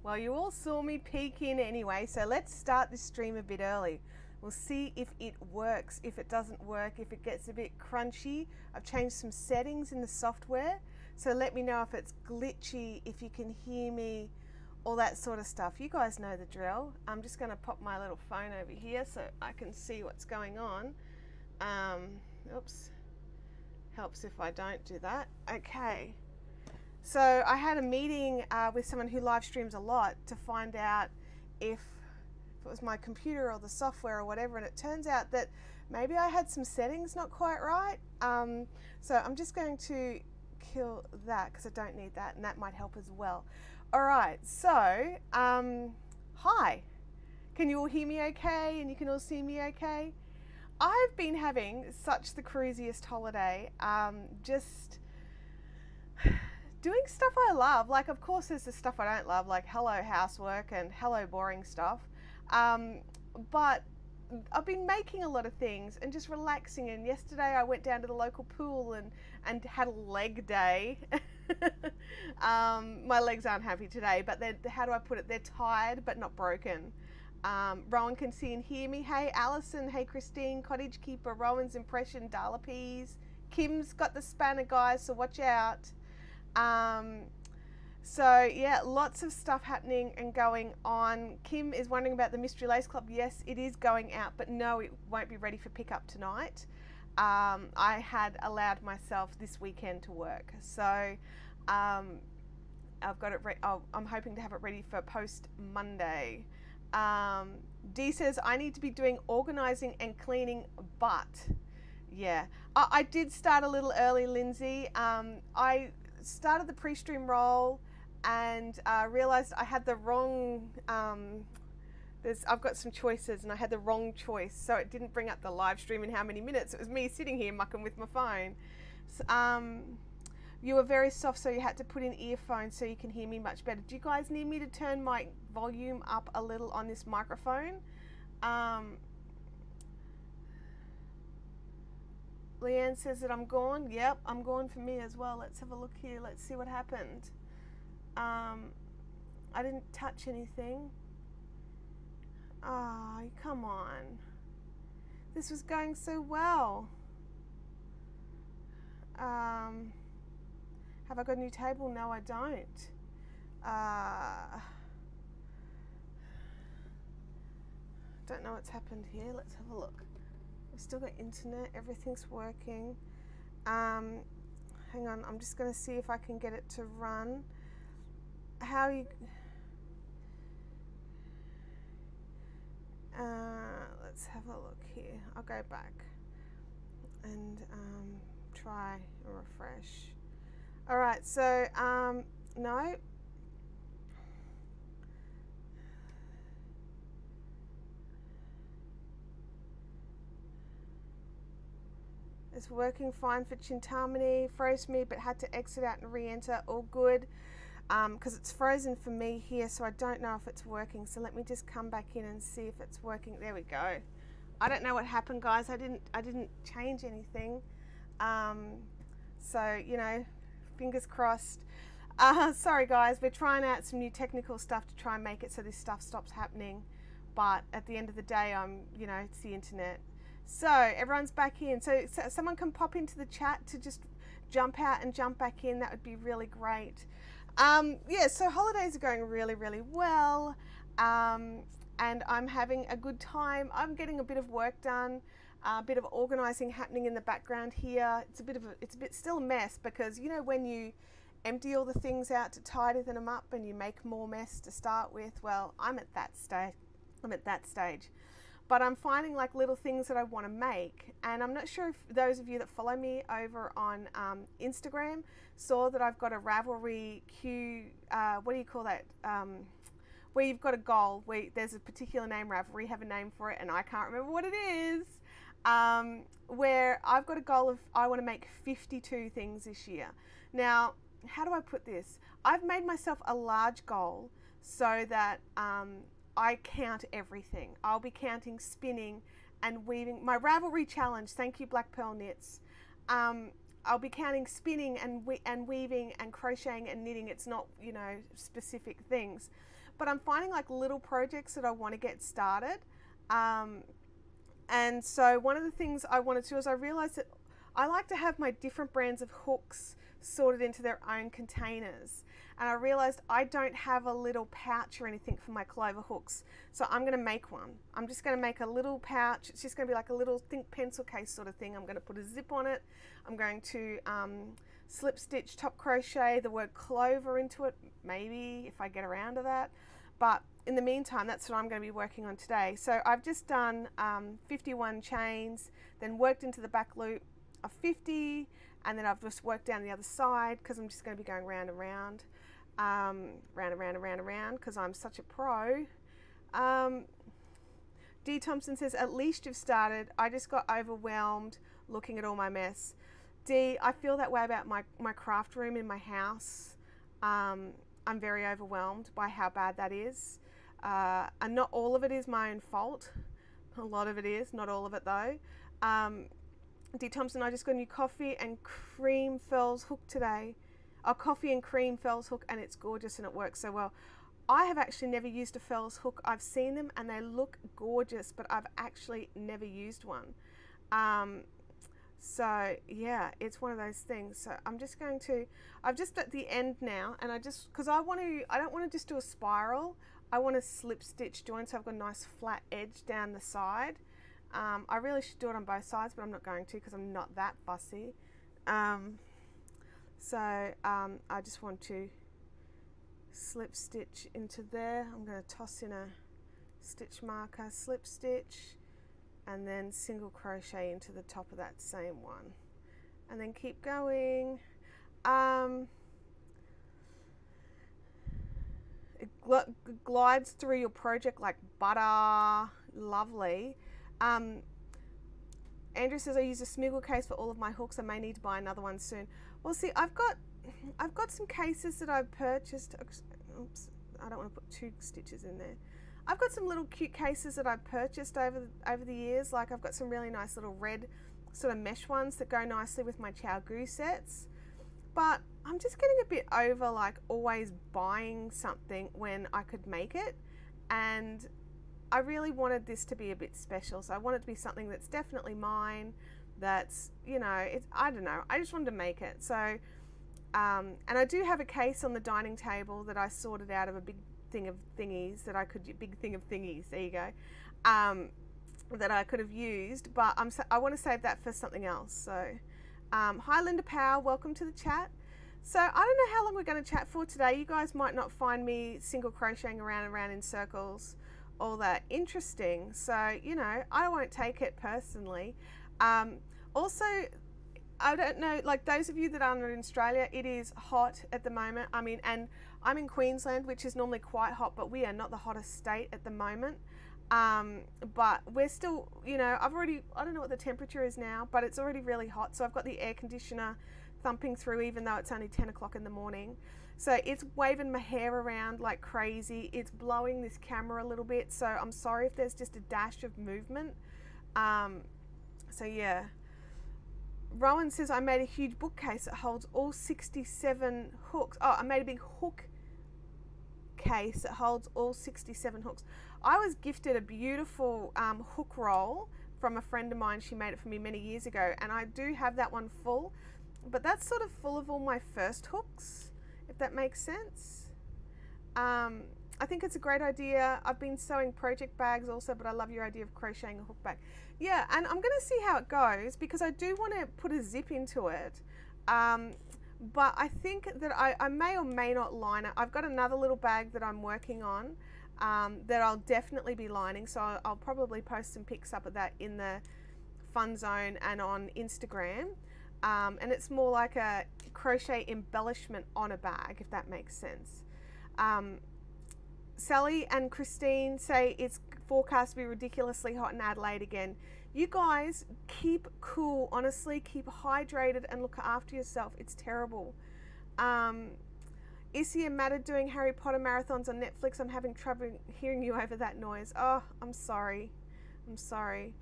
Well, you all saw me peek in anyway, so let's start this stream a bit early. We'll see if it works, if it doesn't work, if it gets a bit crunchy. I've changed some settings in the software, so let me know if it's glitchy, if you can hear me, all that sort of stuff. You guys know the drill. I'm just going to pop my little phone over here so I can see what's going on. Oops. Helps if I don't do that. Okay. So I had a meeting with someone who live streams a lot to find out if it was my computer or the software or whatever, and it turns out that maybe I had some settings not quite right. So I'm just going to kill that because I don't need that, and that might help as well. All right, so hi. Can you all hear me okay, and you can all see me okay? I've been having such the cruisiest holiday, just doing stuff I love. Like, of course there's the stuff I don't love, like hello housework and hello boring stuff, but I've been making a lot of things and just relaxing. And yesterday I went down to the local pool and had a leg day. My legs aren't happy today, but they're, how do I put it, they're tired but not broken. Rowan can see and hear me. Hey Alison, hey Christine, Cottage Keeper, Rowan's impression, Darla Peas. Kim's got the spanner, guys, so watch out. So yeah, lots of stuff happening and going on. Kim is wondering about the Mystery Lace Club. Yes, it is going out, but no, it won't be ready for pickup tonight. I had allowed myself this weekend to work, so I've got it ready. I'm hoping to have it ready for post Monday. Dee says I need to be doing organizing and cleaning, but yeah, I did start a little early, Lindsay. I started the pre-stream roll and realized I had the wrong, I've got some choices and I had the wrong choice, so it didn't bring up the live stream in how many minutes. It was me sitting here mucking with my phone. So, you were very soft, so you had to put in earphones so you can hear me much better. Do you guys need me to turn my volume up a little on this microphone? Leanne says that I'm gone. Yep, I'm gone for me as well. Let's have a look here. Let's see what happened. I didn't touch anything. Oh, come on. This was going so well. Have I got a new table? No, I don't. Don't know what's happened here. Let's have a look. We've still got internet. Everything's working. Hang on. I'm just going to see if I can get it to run. How you... let's have a look here. I'll go back and try and refresh. All right, so no. It's working fine for Chintamani. Froze me, but had to exit out and re-enter. All good, because it's frozen for me here, so I don't know if it's working. So let me just come back in and see if it's working. There we go. I don't know what happened, guys. I didn't change anything. So you know, fingers crossed. Sorry, guys. We're trying out some new technical stuff to try and make it so this stuff stops happening. But at the end of the day, you know, it's the internet. So everyone's back in. So someone can pop into the chat to just jump out and jump back in. That would be really great. Yeah, so holidays are going really, really well. And I'm having a good time. I'm getting a bit of work done, a bit of organizing happening in the background here. It's a bit still a mess, because you know when you empty all the things out to tidy them up and you make more mess to start with. Well, I'm at that stage. But I'm finding like little things that I want to make, and I'm not sure if those of you that follow me over on Instagram saw that I've got a Ravelry queue. What do you call that? Where you've got a goal, where there's a particular name. Ravelry have a name for it, and I can't remember what it is. Where I've got a goal of I want to make 52 things this year. Now, how do I put this? I've made myself a large goal so that I count everything. I'll be counting spinning and weaving. My Ravelry challenge, thank you Black Pearl Knits. I'll be counting spinning and weaving and crocheting and knitting. It's not, you know, specific things. but I'm finding like little projects that I want to get started. And so one of the things I wanted to do is I realized that I like to have my different brands of hooks sorted into their own containers. And I realized I don't have a little pouch or anything for my clover hooks. So I'm going to make one. I'm just going to make a little pouch. It's just going to be like a little think pencil case sort of thing. I'm going to put a zip on it. I'm going to slip stitch top crochet the word clover into it, maybe if I get around to that. But in the meantime, that's what I'm going to be working on today. So I've just done 51 chains, then worked into the back loop of 50, and then I've just worked down the other side because I'm just going to be going round and round, round and round and round and round because I'm such a pro. D. Thompson says, at least you've started. I just got overwhelmed looking at all my mess. D, I feel that way about my craft room in my house. I'm very overwhelmed by how bad that is. And not all of it is my own fault. A lot of it is, not all of it though. D. Thompson, I just got a new coffee and cream fells hook today. A coffee and cream fells hook, and it's gorgeous and it works so well. I have actually never used a fells hook. I've seen them and they look gorgeous, but I've actually never used one. So yeah, it's one of those things. So I'm just going to, I'm just at the end now, and because I don't want to just do a spiral. I want to slip stitch join, so I've got a nice flat edge down the side. I really should do it on both sides, but I'm not going to because I'm not that fussy. I just want to slip stitch into there. I'm going to toss in a stitch marker, slip stitch, and then single crochet into the top of that same one, and then keep going. It glides through your project like butter. Lovely. Andrew says, I use a smiggle case for all of my hooks. I may need to buy another one soon. Well, see, I've got some cases that I've purchased. Oops, I don't want to put 2 stitches in there. I've got some little cute cases that I've purchased over the years. Like I've got some really nice little red sort of mesh ones that go nicely with my Chow Goo sets. But I'm just getting a bit over like always buying something when I could make it. And I really wanted this to be a bit special. So I want it to be something that's definitely mine. That's, you know, I don't know. I just wanted to make it. So, and I do have a case on the dining table that I sorted out of a big thing of thingies that I could, big thing of thingies, there you go, that I could have used, but I want to save that for something else. So, hi Linda Power, welcome to the chat. So I don't know how long we're going to chat for today. You guys might not find me single crocheting around and around in circles all that interesting. So, you know, I won't take it personally. Also, I don't know, like those of you that are in Australia, it is hot at the moment. I mean, and I'm in Queensland, which is normally quite hot, but we are not the hottest state at the moment. But we're still, you know, I don't know what the temperature is now, but it's already really hot. So I've got the air conditioner thumping through, even though it's only 10 o'clock in the morning. So it's waving my hair around like crazy. It's blowing this camera a little bit. So I'm sorry if there's just a dash of movement. So yeah. Rowan says, I made a huge bookcase that holds all 67 hooks. Oh, I made a big hook case that holds all 67 hooks. I was gifted a beautiful hook roll from a friend of mine. She made it for me many years ago, and I do have that one full, but that's sort of full of all my first hooks, if that makes sense. I think it's a great idea. I've been sewing project bags also, but I love your idea of crocheting a hook bag. Yeah, and I'm going to see how it goes because I do want to put a zip into it. But I think that I may or may not line it. I've got another little bag that I'm working on that I'll definitely be lining. So I'll probably post some pics up of that in the Fun Zone and on Instagram. And it's more like a crochet embellishment on a bag, if that makes sense. Sally and Christine say it's forecast to be ridiculously hot in Adelaide again. You guys keep cool, honestly, keep hydrated and look after yourself. It's terrible. Issy and Matt are doing Harry Potter marathons on Netflix. I'm having trouble hearing you over that noise. Oh, I'm sorry. I'm sorry.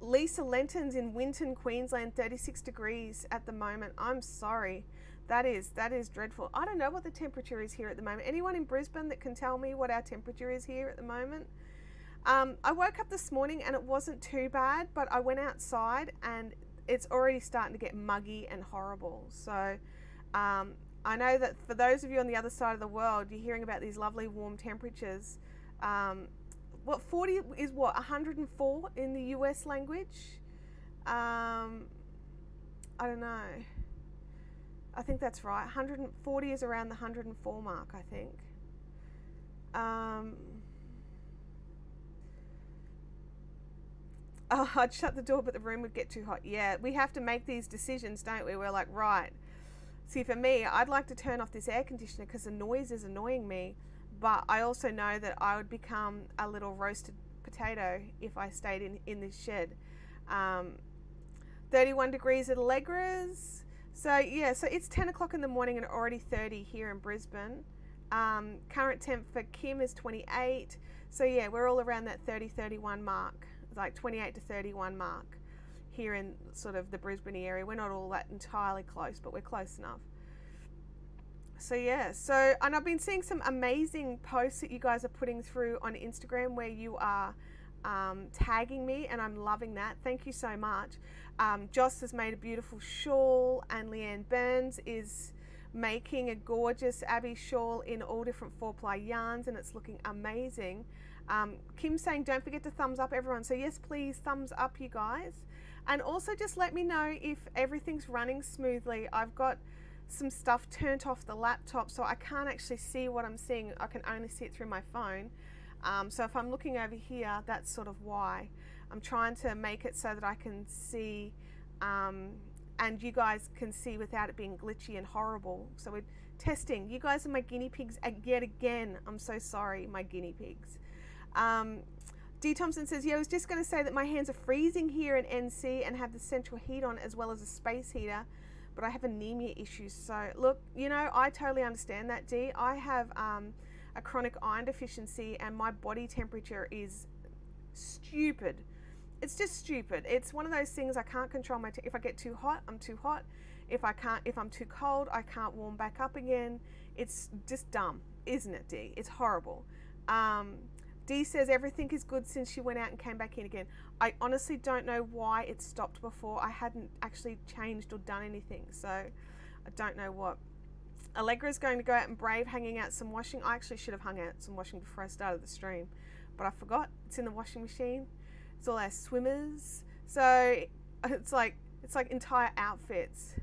Lisa Lenton's in Winton, Queensland, 36 degrees at the moment. I'm sorry. That is dreadful. I don't know what the temperature is here at the moment. Anyone in Brisbane that can tell me what our temperature is here at the moment? I woke up this morning and it wasn't too bad, but I went outside and it's already starting to get muggy and horrible. So I know that for those of you on the other side of the world, you're hearing about these lovely warm temperatures. What 40 is what 104 in the US language? I don't know. I think that's right. 140 is around the 104 mark, I think. Oh, I'd shut the door, but the room would get too hot. Yeah, we have to make these decisions, don't we? We're like, right. See, for me, I'd like to turn off this air conditioner because the noise is annoying me. But I also know that I would become a little roasted potato if I stayed in this shed. 31 degrees at Allegra's. So yeah, so it's 10 o'clock in the morning and already 30 here in Brisbane. Current temp for Kim is 28. So yeah, we're all around that 30, 31 mark, like 28 to 31 mark here in sort of the Brisbane area. We're not all that entirely close, but we're close enough. So yeah, so, and I've been seeing some amazing posts that you guys are putting through on Instagram where you are tagging me, and I'm loving that. Thank you so much. Joss has made a beautiful shawl, and Leanne Burns is making a gorgeous Abby shawl in all different 4-ply yarns, and it's looking amazing. Kim's saying don't forget to thumbs up, everyone. So yes, please thumbs up, you guys. And also just let me know if everything's running smoothly. I've got some stuff turned off the laptop, so I can't actually see what I'm seeing. I can only see it through my phone. So if I'm looking over here, that's sort of why. I'm trying to make it so that I can see and you guys can see without it being glitchy and horrible. So we're testing. You guys are my guinea pigs yet again. I'm so sorry, my guinea pigs. D. Thompson says, yeah, I was just going to say that my hands are freezing here in NC and have the central heat on as well as a space heater, but I have anemia issues. So look, you know, I totally understand that, Dee. I have a chronic iron deficiency and my body temperature is stupid. It's just stupid. It's one of those things I can't control my if I get too hot, I'm too hot. If I'm too cold, I can't warm back up again. It's just dumb, isn't it, Dee? It's horrible. Dee says everything is good since she went out and came back in again. I honestly don't know why it stopped before. I hadn't actually changed or done anything, so I don't know what. Allegra's going to go out and brave hanging out some washing. I actually should have hung out some washing before I started the stream, but I forgot. It's in the washing machine. It's all our swimmers. So it's like entire outfits.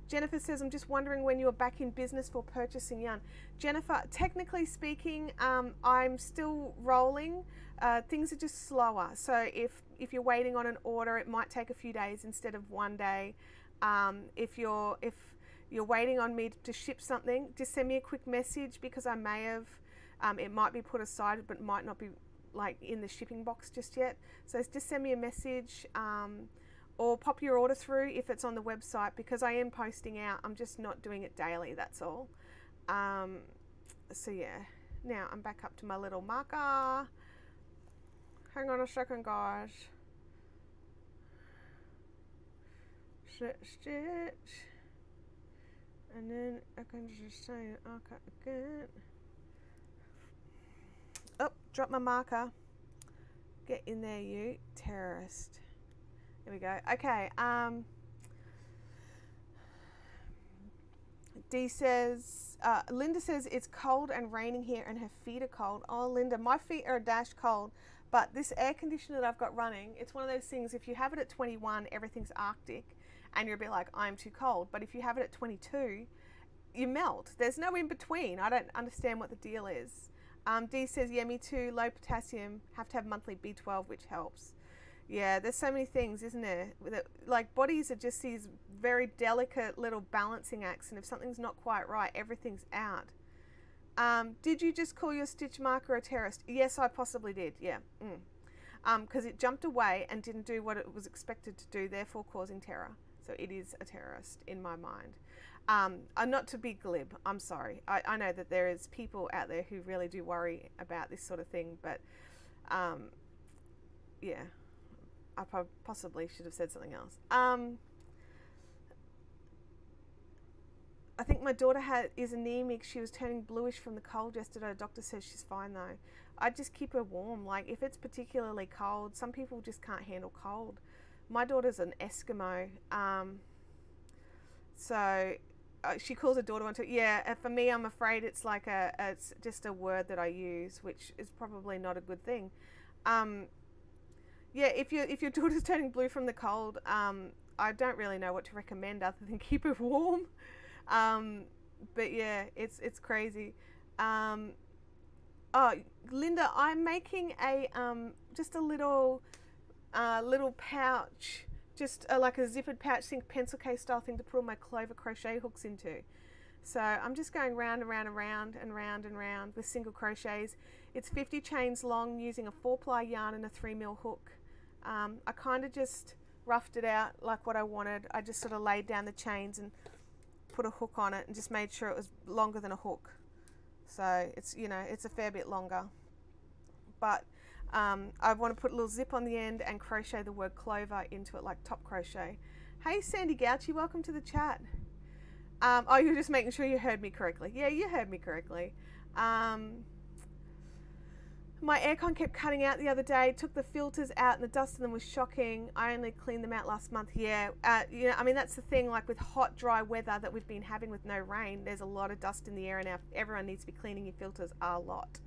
Jennifer says, I'm just wondering when you're back in business for purchasing yarn. Jennifer, technically speaking, I'm still rolling. Things are just slower. So if you're waiting on an order, it might take a few days instead of one day. If you're waiting on me to ship something, just send me a quick message because I may have, it might be put aside, but might not be like in the shipping box just yet. So just send me a message. Or pop your order through if it's on the website because I am posting out. I'm just not doing it daily, that's all. So yeah, now I'm back up to my little marker. Hang on a second, guys. Stitch. And then I can just say marker again. Oh, drop my marker. Get in there, you terrorist. There we go. Okay. Dee says, Linda says it's cold and raining here and her feet are cold. Oh, Linda, my feet are a dash cold, but this air conditioner that I've got running, it's one of those things, if you have it at 21, everything's Arctic and you're a bit like, I'm too cold. But if you have it at 22, you melt. There's no in between. I don't understand what the deal is. Dee says, yeah, me too. Low potassium. Have to have monthly B12, which helps. Yeah, there's so many things, isn't there? Like bodies are just these very delicate little balancing acts, and if something's not quite right, everything's out. Did you just call your stitch marker a terrorist? Yes, I possibly did, yeah. Because it jumped away and didn't do what it was expected to do, therefore causing terror. So it is a terrorist in my mind. Not to be glib, I'm sorry. I know that there is people out there who really do worry about this sort of thing, but yeah. I possibly should have said something else. I think my daughter is anemic. She was turning bluish from the cold yesterday. The doctor says she's fine though. I just keep her warm. Like if it's particularly cold, some people just can't handle cold. My daughter's an Eskimo, so she calls her daughter onto it. Yeah, for me, I'm afraid it's like it's just a word that I use, which is probably not a good thing. Yeah, if your daughter's turning blue from the cold, I don't really know what to recommend other than keep her warm. But yeah, it's crazy. Oh, Linda, I'm making a just a little pouch, just like a zippered pouch, think pencil case style thing to put all my clover crochet hooks into. So I'm just going round and round and round and round and round with single crochets. It's 50 chains long using a 4-ply yarn and a 3mm hook. I kind of just roughed it out like what I wanted. I just sort of laid down the chains and put a hook on it and just made sure it was longer than a hook. So it's, you know, it's a fair bit longer. But I want to put a little zip on the end and crochet the word clover into it like top crochet. Hey Sandy Gouchy, welcome to the chat. Oh, you're just making sure you heard me correctly. Yeah, you heard me correctly. My aircon kept cutting out the other day. Took the filters out and the dust in them was shocking. I only cleaned them out last month. Yeah, you know, I mean, that's the thing, like with hot, dry weather that we've been having with no rain, there's a lot of dust in the air and now everyone needs to be cleaning your filters a lot.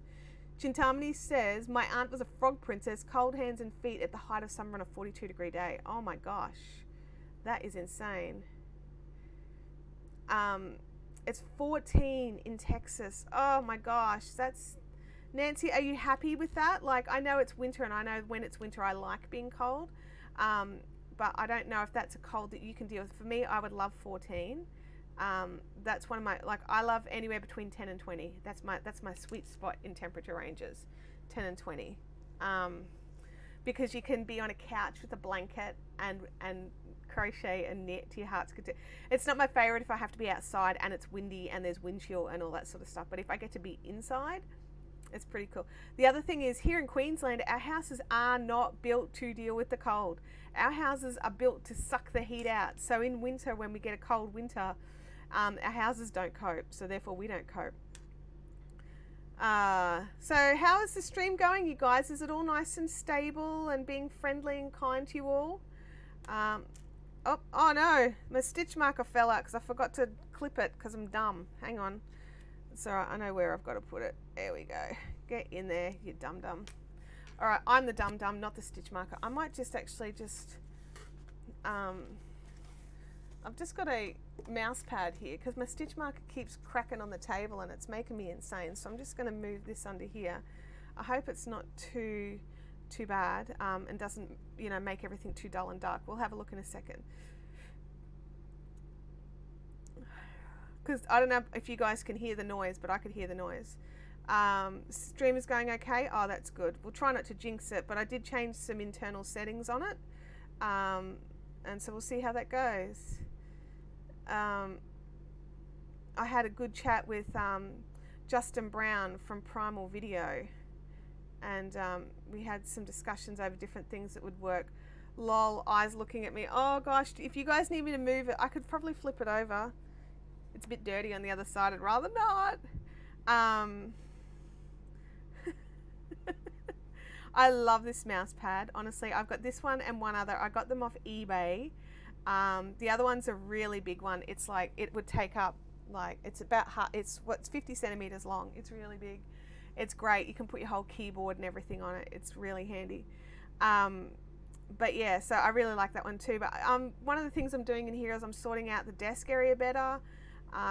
Chintamani says, my aunt was a frog princess, cold hands and feet at the height of summer on a 42-degree day. Oh my gosh, that is insane. It's 14 in Texas. Oh my gosh, that's... Nancy, are you happy with that? Like, I know it's winter and I know when it's winter I like being cold, but I don't know if that's a cold that you can deal with. For me, I would love 14. That's one of my, like, I love anywhere between 10 and 20. That's my sweet spot in temperature ranges, 10 and 20. Because you can be on a couch with a blanket and crochet and knit to your heart's content. It's not my favorite if I have to be outside and it's windy and there's wind chill and all that sort of stuff, but if I get to be inside, it's pretty cool. The other thing is, here in Queensland, our houses are not built to deal with the cold. Our houses are built to suck the heat out. So in winter, when we get a cold winter, our houses don't cope. So therefore, we don't cope. So how is the stream going, you guys? Is it all nice and stable and being friendly and kind to you all? Oh no, my stitch marker fell out because I forgot to clip it because I'm dumb. Hang on. It's all right, I know where I've got to put it. There we go. Get in there, you dum-dum. All right, I'm the dum-dum, not the stitch marker. I might just actually just... I've just got a mouse pad here because my stitch marker keeps cracking on the table and it's making me insane. So I'm just going to move this under here. I hope it's not too bad and doesn't, you know, make everything too dull and dark. We'll have a look in a second. Because I don't know if you guys can hear the noise, but I could hear the noise. Stream is going okay. Oh, that's good. We'll try not to jinx it, but I did change some internal settings on it. And so we'll see how that goes. I had a good chat with Justin Brown from Primal Video. And we had some discussions over different things that would work. Lol, eyes looking at me. Oh gosh, if you guys need me to move it, I could probably flip it over. It's a bit dirty on the other side. I'd rather not. I love this mouse pad. Honestly, I've got this one and one other. I got them off eBay. The other one's a really big one. It's like, it would take up, like, it's 50 centimeters long. It's really big. It's great. You can put your whole keyboard and everything on it. It's really handy. But yeah, so I really like that one too. But one of the things I'm doing in here is I'm sorting out the desk area better.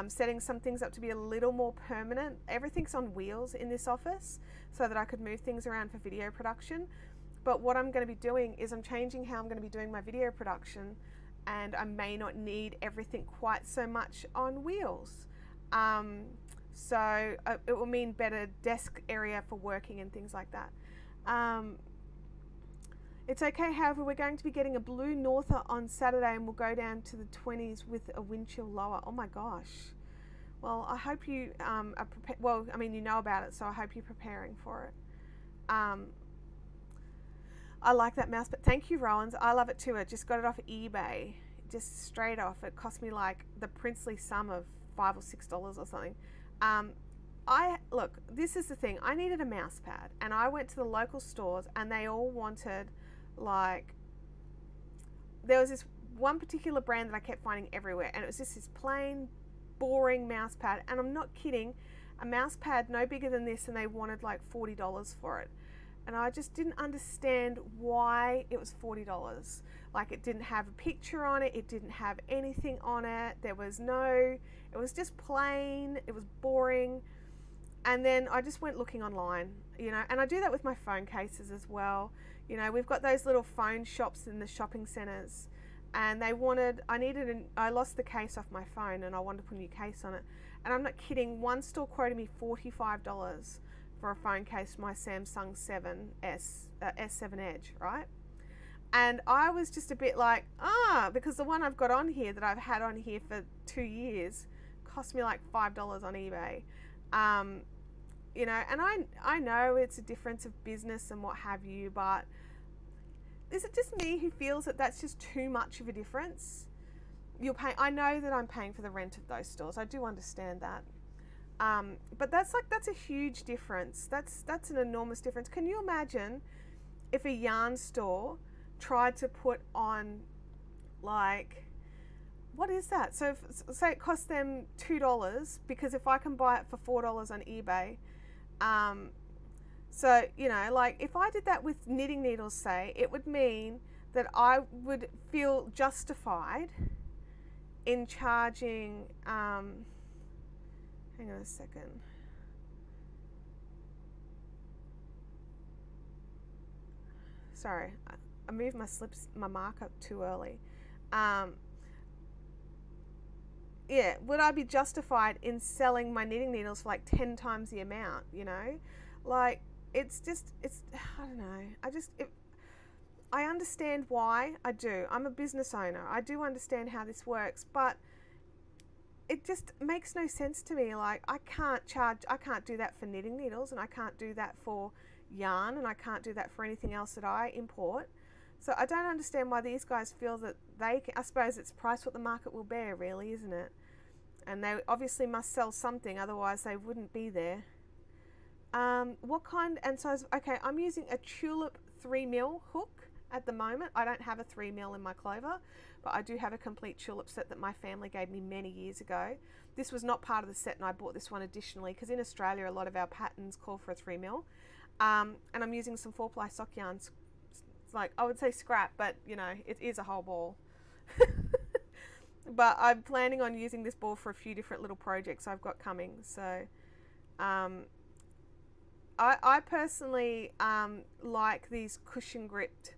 Setting some things up to be a little more permanent. Everything's on wheels in this office so that I could move things around for video production. But what I'm going to be doing is I'm changing how I'm going to be doing my video production, and I may not need everything quite so much on wheels. So it will mean better desk area for working and things like that. It's okay, however, we're going to be getting a blue norther on Saturday and we'll go down to the 20s with a wind chill lower. Oh my gosh. Well, I hope you are prepared. Well, I mean, you know about it, so I hope you're preparing for it. I like that mouse, but thank you, Rowans. I love it too. I just got it off eBay, just straight off. It cost me like the princely sum of $5 or $6 or something. Look, this is the thing. I needed a mouse pad, and I went to the local stores, and they all wanted, like, there was this one particular brand that I kept finding everywhere, and it was just this plain, boring mouse pad. And I'm not kidding, a mouse pad no bigger than this, and they wanted like $40 for it. And I just didn't understand why it was $40. Like, it didn't have a picture on it, it didn't have anything on it, it was just plain, it was boring. And then I just went looking online, you know, and I do that with my phone cases as well. You know, we've got those little phone shops in the shopping centres, and I lost the case off my phone, and I wanted to put a new case on it. And I'm not kidding, one store quoted me $45 for a phone case for my Samsung S7 Edge, right? And I was just a bit like, because the one I've got on here that I've had on here for 2 years cost me like $5 on eBay. You know, and I know it's a difference of business and what have you, but is it just me who feels that that's just too much of a difference? I know that I'm paying for the rent of those stores. I do understand that. But that's a huge difference. That's an enormous difference. Can you imagine if a yarn store tried to put on, like, what is that? So say it costs them $2, because if I can buy it for $4 on eBay, so, you know, like, if I did that with knitting needles, say, it would mean that I would feel justified in charging, hang on a second. Sorry, I moved my markup too early. Yeah, would I be justified in selling my knitting needles for like 10 times the amount, you know? Like, I don't know. I understand why, I do. I'm a business owner. I do understand how this works, but it just makes no sense to me. Like, I can't do that for knitting needles, and I can't do that for yarn, and I can't do that for anything else that I import. So I don't understand why these guys feel that they can. I suppose it's price what the market will bear, really, isn't it? And they obviously must sell something, otherwise they wouldn't be there. What kind, and so, okay, I'm using a tulip 3mm hook at the moment. I don't have a 3mm in my clover, but I do have a complete tulip set that my family gave me many years ago. This was not part of the set, and I bought this one additionally, because in Australia a lot of our patterns call for a 3mm. And I'm using some 4-ply sock yarns. It's like, I would say scrap, but you know, it is a whole ball. But I'm planning on using this ball for a few different little projects I've got coming. So I personally like these cushion gripped,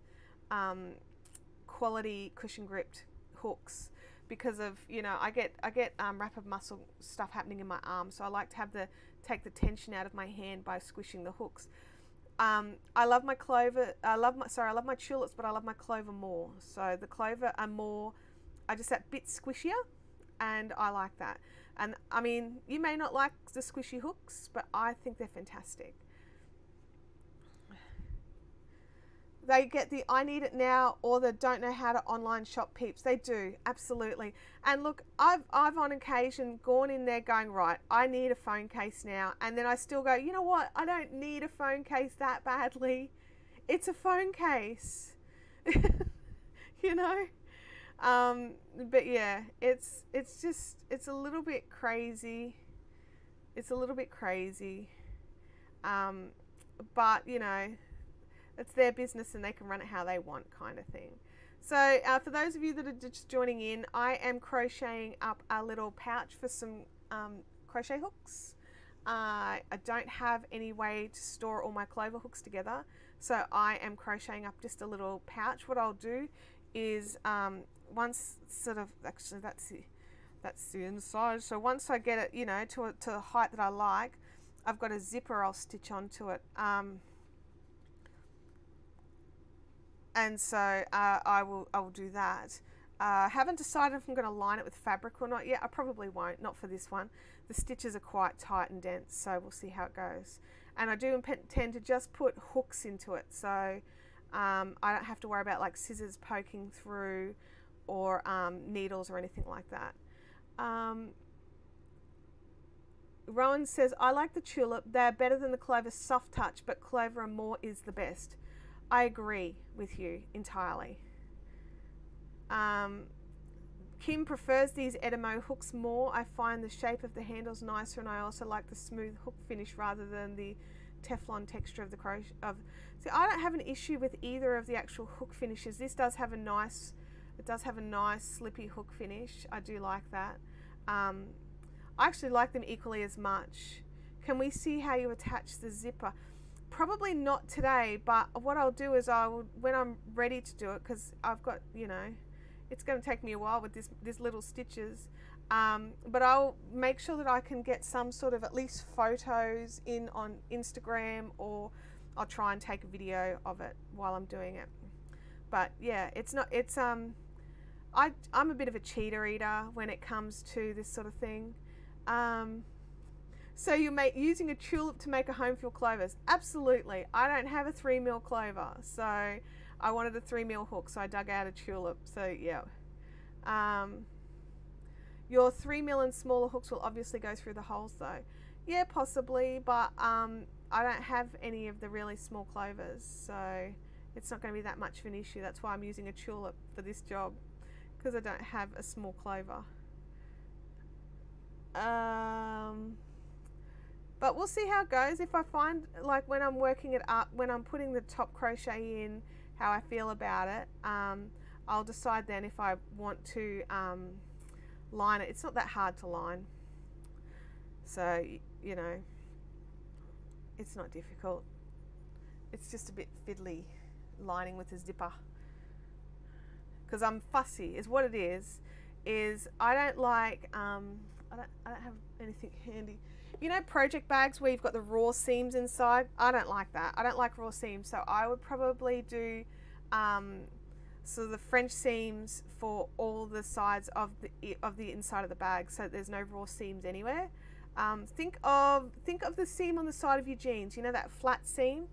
quality cushion gripped hooks, because of, you know, I get rapid muscle stuff happening in my arm, so I like to take the tension out of my hand by squishing the hooks. I love my clover. I love my tulips, but I love my clover more. So the clover are more, just that bit squishier, and I like that. And I mean, you may not like the squishy hooks, but I think they're fantastic. They get the I need it now, or the don't know how to online shop peeps. They do, absolutely. And look, I've on occasion gone in there going, right, I need a phone case now. And then I still go, you know what? I don't need a phone case that badly. It's a phone case, you know? But yeah, it's a little bit crazy. It's a little bit crazy. But, you know, it's their business and they can run it how they want, kind of thing. So for those of you that are just joining in, I am crocheting up a little pouch for some crochet hooks. I don't have any way to store all my clover hooks together, so I am crocheting up just a little pouch. What I'll do is once sort of, actually that's the inside. So once I get it, you know, to the height that I like, I've got a zipper I'll stitch onto it. And so I will do that. I haven't decided if I'm going to line it with fabric or not yet. I probably won't, not for this one. The stitches are quite tight and dense, so we'll see how it goes. And I do intend to just put hooks into it, so I don't have to worry about like scissors poking through or needles or anything like that. Rowan says, I like the tulip. They're better than the clover soft touch, but clover and more is the best. I agree with you entirely. Kim prefers these Edamo hooks more. I find the shape of the handles nicer, and I also like the smooth hook finish rather than the Teflon texture of the crochet. See, I don't have an issue with either of the actual hook finishes. This does have a nice, it does have a nice slippy hook finish. I do like that. I actually like them equally as much. Can we see how you attach the zipper? Probably not today, but what I'll do is when I'm ready to do it, because I've got, you know, it's going to take me a while with this little stitches, but I'll make sure that I can get some sort of at least photos in on Instagram, or I'll try and take a video of it while I'm doing it. But yeah, I'm a bit of a cheater eater when it comes to this sort of thing. So you're using a tulip to make a home for your clovers? Absolutely. I don't have a 3mm clover, so I wanted a 3mm hook, so I dug out a tulip. So yeah. Your 3mm and smaller hooks will obviously go through the holes though. Yeah, possibly, but I don't have any of the really small clovers, so it's not going to be that much of an issue. That's why I'm using a tulip for this job, because I don't have a small clover. But we'll see how it goes. If I find, like, when I'm working it up, when I'm putting the top crochet in, how I feel about it, I'll decide then if I want to line it. It's not that hard to line, so you know, it's not difficult. It's just a bit fiddly lining with a zipper, because I'm fussy is what it is I don't like I don't have anything handy. You know, project bags where you've got the raw seams inside? I don't like that. I don't like raw seams, so I would probably do so the French seams for all the sides of the inside of the bag, so there's no raw seams anywhere. Think of the seam on the side of your jeans. You know, that flat seam?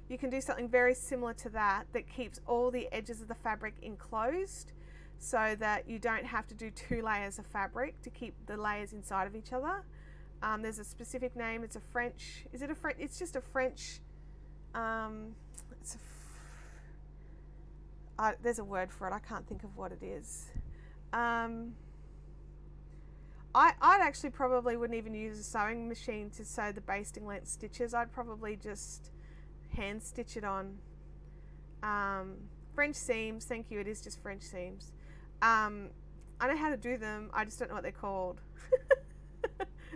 You can do something very similar to that keeps all the edges of the fabric enclosed, so that you don't have to do 2 layers of fabric to keep the layers inside of each other. There's a specific name. It's a French. Is it a French? It's just a French. There's a word for it. I can't think of what it is. I'd actually probably wouldn't even use a sewing machine to sew the basting length stitches. I'd probably just hand stitch it on. French seams. Thank you. It is just French seams. I know how to do them. I just don't know what they're called.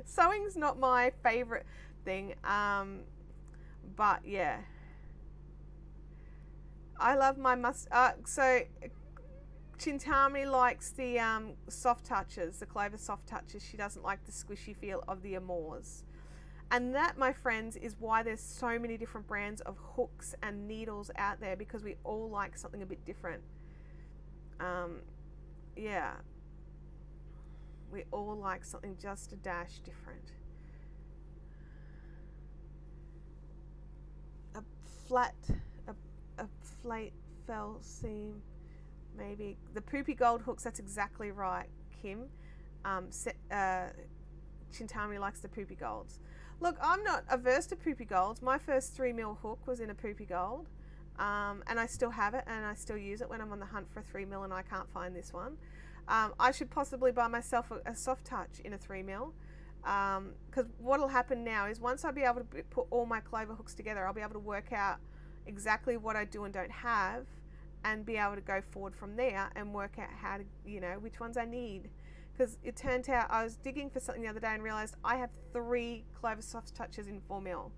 Sewing's not my favorite thing, but yeah, I love my so Chintami likes the soft touches, the clover soft touches. She doesn't like the squishy feel of the amours, and that, my friends, is why there's so many different brands of hooks and needles out there, because we all like something a bit different. Yeah, we all like something just a dash different. A flat fell seam, maybe. The poopy gold hooks, that's exactly right, Kim. Chintami likes the poopy golds. Look, I'm not averse to poopy golds. My first 3mm hook was in a poopy gold, and I still have it, and I still use it when I'm on the hunt for a 3mm and I can't find this one. I should possibly buy myself a soft touch in a 3mm, because what will happen now is once I'll be able to put all my clover hooks together, I'll be able to work out exactly what I do and don't have, and be able to go forward from there and work out how to, you know, which ones I need. Because it turned out I was digging for something the other day and realized I have 3 clover soft touches in 4mm.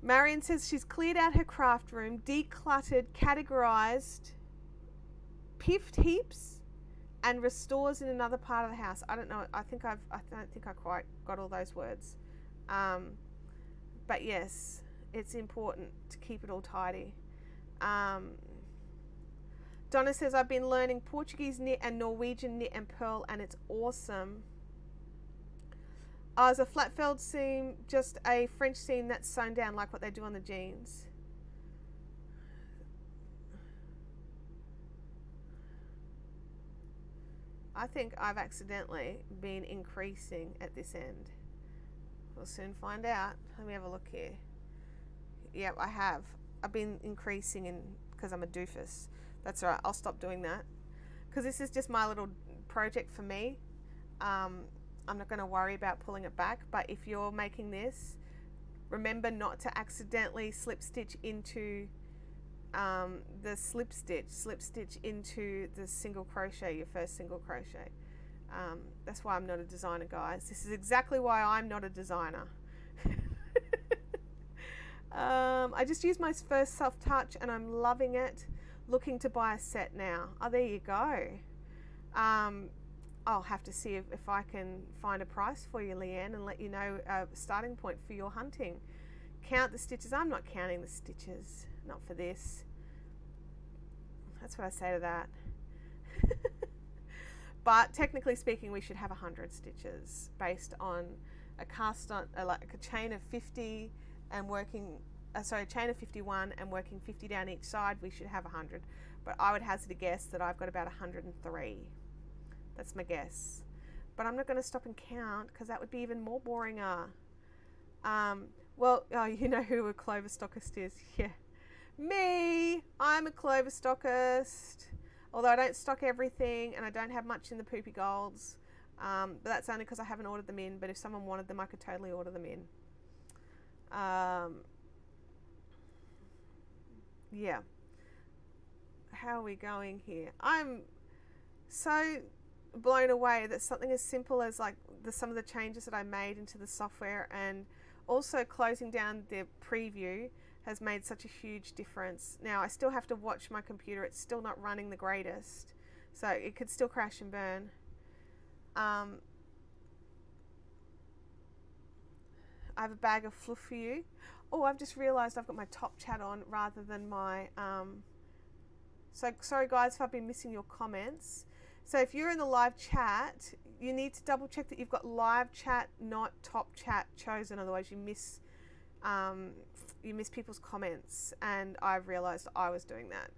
Marion says she's cleared out her craft room, decluttered, categorized, piffed heaps, and restores in another part of the house. I don't know. I don't think I quite got all those words. But yes, it's important to keep it all tidy. Donna says, I've been learning Portuguese knit and Norwegian knit and purl, and it's awesome. Is a flat felled seam just a French seam that's sewn down like what they do on the jeans? I think I've accidentally been increasing at this end. We'll soon find out. Let me have a look here. Yep, I have. I've been increasing in because I'm a doofus. That's all right. I'll stop doing that because this is just my little project for me. I'm not going to worry about pulling it back, but if you're making this, remember not to accidentally slip stitch into the slip stitch into the single crochet, your first single crochet. That's why I'm not a designer, guys. This is exactly why I'm not a designer. I just used my first soft touch and I'm loving it. Looking to buy a set now. Oh, there you go. I'll have to see if I can find a price for you, Leanne, and let you know a starting point for your hunting. Count the stitches. I'm not counting the stitches. Not for this. That's what I say to that. But technically speaking, we should have 100 stitches based on a cast on like a chain of 50 and working. Sorry, a chain of 51 and working 50 down each side. We should have 100. But I would hazard a guess that I've got about 103. That's my guess. But I'm not going to stop and count because that would be even more boring. Well, oh, you know who a clover stockist is? Yeah. Me! I'm a clover stockist. Although I don't stock everything and I don't have much in the poopy golds. But that's only because I haven't ordered them in. But if someone wanted them, I could totally order them in. Yeah. How are we going here? I'm so blown away that something as simple as like some of the changes that I made into the software and also closing down the preview has made such a huge difference. Now I still have to watch my computer. It's still not running the greatest, so it could still crash and burn. I have a bag of fluff for you. Oh, I've just realized I've got my top chat on rather than my so sorry guys if I've been missing your comments. So if you're in the live chat, you need to double check that you've got live chat, not top chat chosen. Otherwise you miss people's comments, and I've realized I was doing that.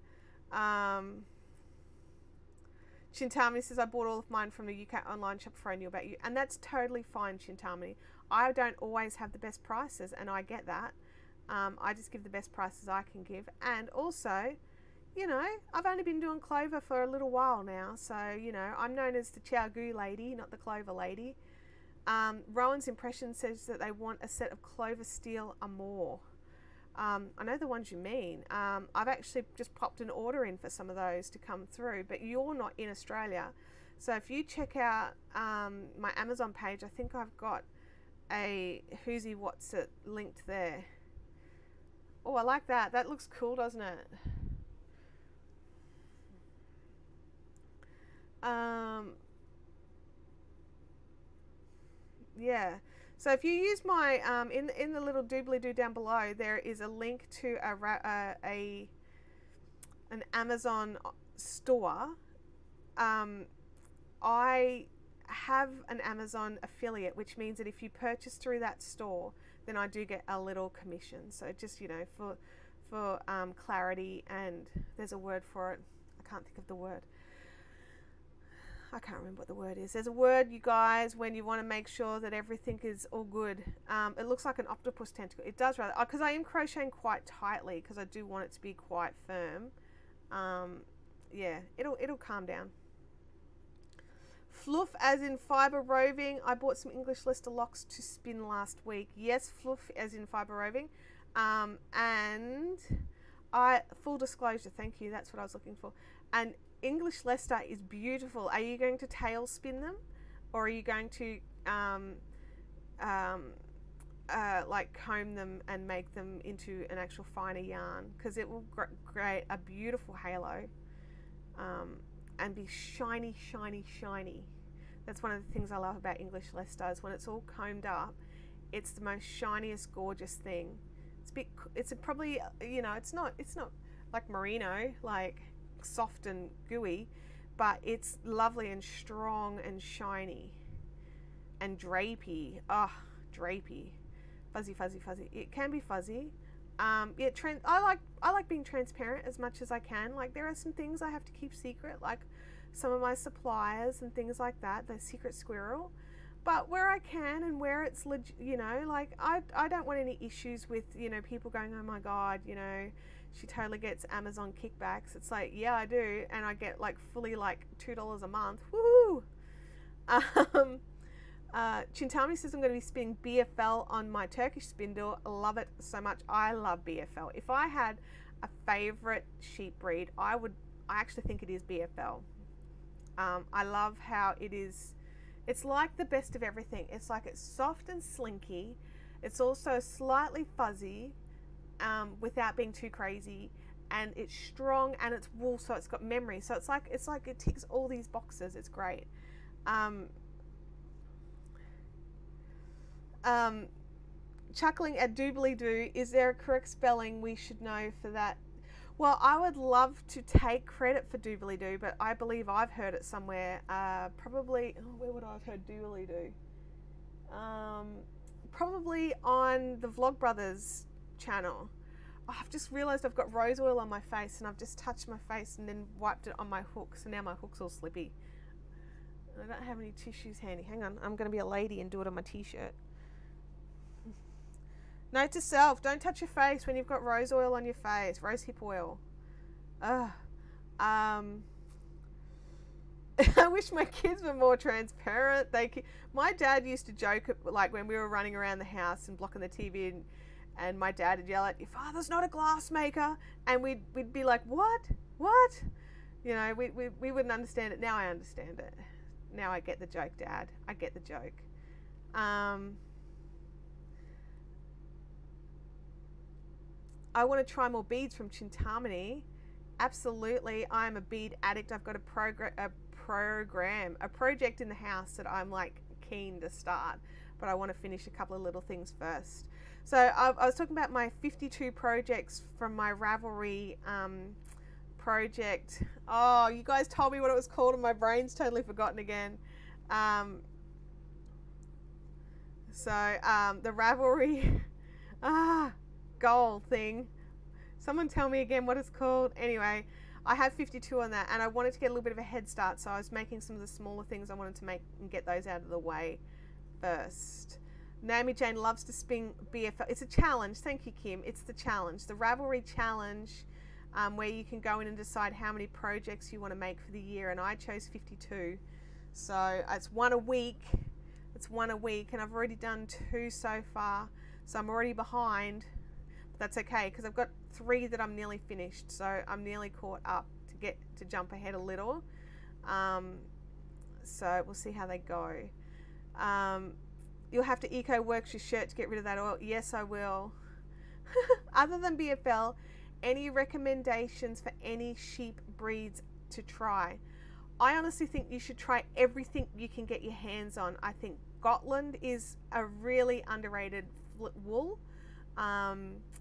Chintamani says, I bought all of mine from the UK online shop before I knew about you. And that's totally fine, Chintamani. I don't always have the best prices, and I get that. I just give the best prices I can give. And also, you know, I've only been doing clover for a little while now. So, you know, I'm known as the Chow Gu lady, not the clover lady. Rowan's Impression says that they want a set of clover steel or more. I know the ones you mean. I've actually just popped an order in for some of those to come through, but you're not in Australia. So if you check out my Amazon page, I think I've got a Who's He What's It linked there. Oh, I like that. That looks cool, doesn't it? Yeah. So if you use my in the little doobly-doo down below, there is a link to an Amazon store. I have an Amazon affiliate, which means that if you purchase through that store, then I do get a little commission. So just, you know, for clarity, and there's a word for it. I can't think of the word. I can't remember what the word is. There's a word, you guys, when you want to make sure that everything is all good. It looks like an octopus tentacle. It does, rather, because I am crocheting quite tightly because I do want it to be quite firm. Yeah, it'll calm down. Fluff as in fibre roving. I bought some English Leicester locks to spin last week. Yes, fluff as in fibre roving. And full disclosure, thank you, that's what I was looking for. And English Leicester is beautiful. Are you going to tail spin them, or are you going to like comb them and make them into an actual finer yarn? Because it will create a beautiful halo and be shiny, shiny, shiny. That's one of the things I love about English Leicester is when it's all combed up, it's the most shiniest, gorgeous thing. It's probably, you know, it's not like merino, like soft and gooey, but it's lovely and strong and shiny and drapey. Drapey, fuzzy, fuzzy, fuzzy. It can be fuzzy. Yeah, I like being transparent as much as I can. Like, there are some things I have to keep secret, like some of my suppliers and things like that, the secret squirrel. But where I can and where it's you know, like I don't want any issues with, you know, people going, oh my god, you know, she totally gets Amazon kickbacks. It's like, yeah, I do, and I get like fully like $2 a month. Woohoo! Chintami says I'm going to be spinning BFL on my Turkish spindle. I love it so much. I love BFL. If I had a favorite sheep breed, I actually think it is BFL. I love how it is. It's like the best of everything. It's like it's soft and slinky. It's also slightly fuzzy, without being too crazy, and it's strong, and it's wool, so it's got memory. So it's like it ticks all these boxes. It's great. Chuckling at doobly doo. Is there a correct spelling we should know for that? Well, I would love to take credit for doobly doo, but I believe I've heard it somewhere. Probably, where would I have heard doobly doo? Probably on the Vlogbrothers channel. Oh, I've just realized I've got rose oil on my face, and I've just touched my face and then wiped it on my hook, so now my hook's all slippy. I don't have any tissues handy. Hang on, I'm going to be a lady and do it on my t-shirt. Note to self, don't touch your face when you've got rose oil on your face. Rose hip oil. I wish my kids were more transparent. My dad used to joke, like when we were running around the house and blocking the TV, and my dad would yell at, your father's not a glass maker, and we'd be like, what? You know, we wouldn't understand it. Now I understand it. Now I get the joke, Dad. I get the joke. I want to try more beads from Chintamani. Absolutely. I'm a bead addict. I've got a project in the house that I'm like keen to start, but I want to finish a couple of little things first. So I was talking about my 52 projects from my Ravelry project. Oh, you guys told me what it was called and my brain's totally forgotten again. The Ravelry goal thing. Someone tell me again what it's called. Anyway, I have 52 on that, and I wanted to get a little bit of a head start, so I was making some of the smaller things I wanted to make and get those out of the way first. Naomi Jane loves to spin BFL. It's a challenge. Thank you, Kim. It's the challenge, the Ravelry challenge, where you can go in and decide how many projects you want to make for the year, and I chose 52. So it's one a week. It's one a week, and I've already done 2 so far, so I'm already behind. But that's okay, because I've got 3 that I'm nearly finished, so I'm nearly caught up to jump ahead a little. So we'll see how they go. You'll have to eco-works your shirt to get rid of that oil. Yes, I will. Other than BFL, any recommendations for any sheep breeds to try? I honestly think you should try everything you can get your hands on. I think Gotland is a really underrated wool.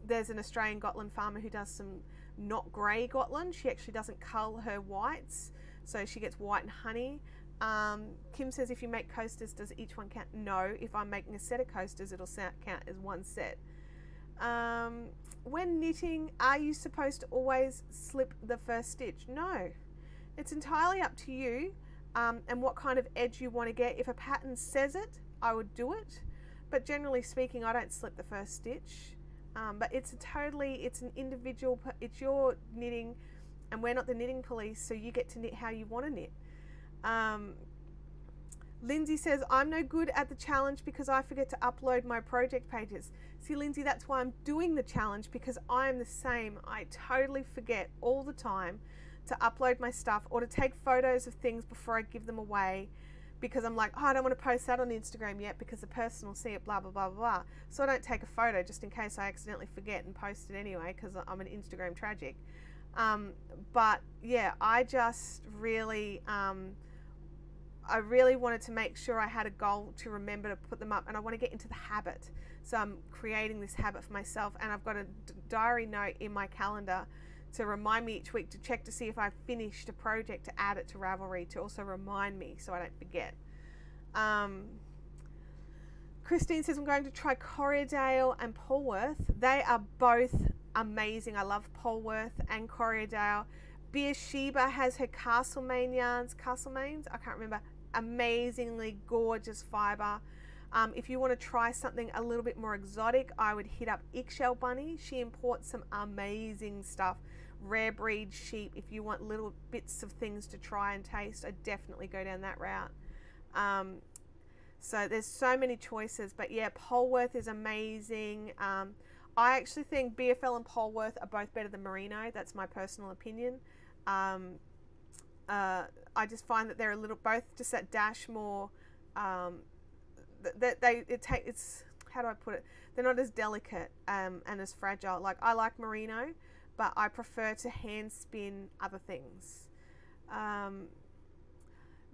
There's an Australian Gotland farmer who does some not grey Gotland. She actually doesn't cull her whites, so she gets white and honey. Kim says, if you make coasters, does each one count? No, if I'm making a set of coasters, it'll count as one set. When knitting, are you supposed to always slip the first stitch? No, it's entirely up to you, and what kind of edge you want to get. If a pattern says it, I would do it, but generally speaking, I don't slip the first stitch. But it's an individual, it's your knitting, and we're not the knitting police, so you get to knit how you want to knit. Lindsay says, I'm no good at the challenge because I forget to upload my project pages. See, Lindsay, that's why I'm doing the challenge, because I am the same. I totally forget all the time to upload my stuff or to take photos of things before I give them away, because I'm like, oh, I don't want to post that on Instagram yet because the person will see it, blah, blah, blah, blah. So I don't take a photo just in case I accidentally forget and post it anyway, because I'm an Instagram tragic. But yeah, I just really, I really wanted to make sure I had a goal to remember to put them up, and I want to get into the habit. So I'm creating this habit for myself, and I've got a diary note in my calendar to remind me each week to check to see if I've finished a project, to add it to Ravelry, to also remind me so I don't forget. Christine says, I'm going to try Corriedale and Polwarth. They are both amazing. I love Polwarth and Corriedale. Beersheba has her Castlemaine yarns. Castlemaines? I can't remember. Amazingly gorgeous fiber. If you want to try something a little bit more exotic, I would hit up Eggshell Bunny. She imports some amazing stuff. Rare breed sheep. If you want little bits of things to try and taste, I definitely go down that route. So there's so many choices, but yeah, Polworth is amazing. I actually think BFL and Polworth are both better than Merino. That's my personal opinion. I just find that they're a little, both just that dash more, it's, how do I put it? They're not as delicate and as fragile. Like, I like Merino, but I prefer to hand spin other things.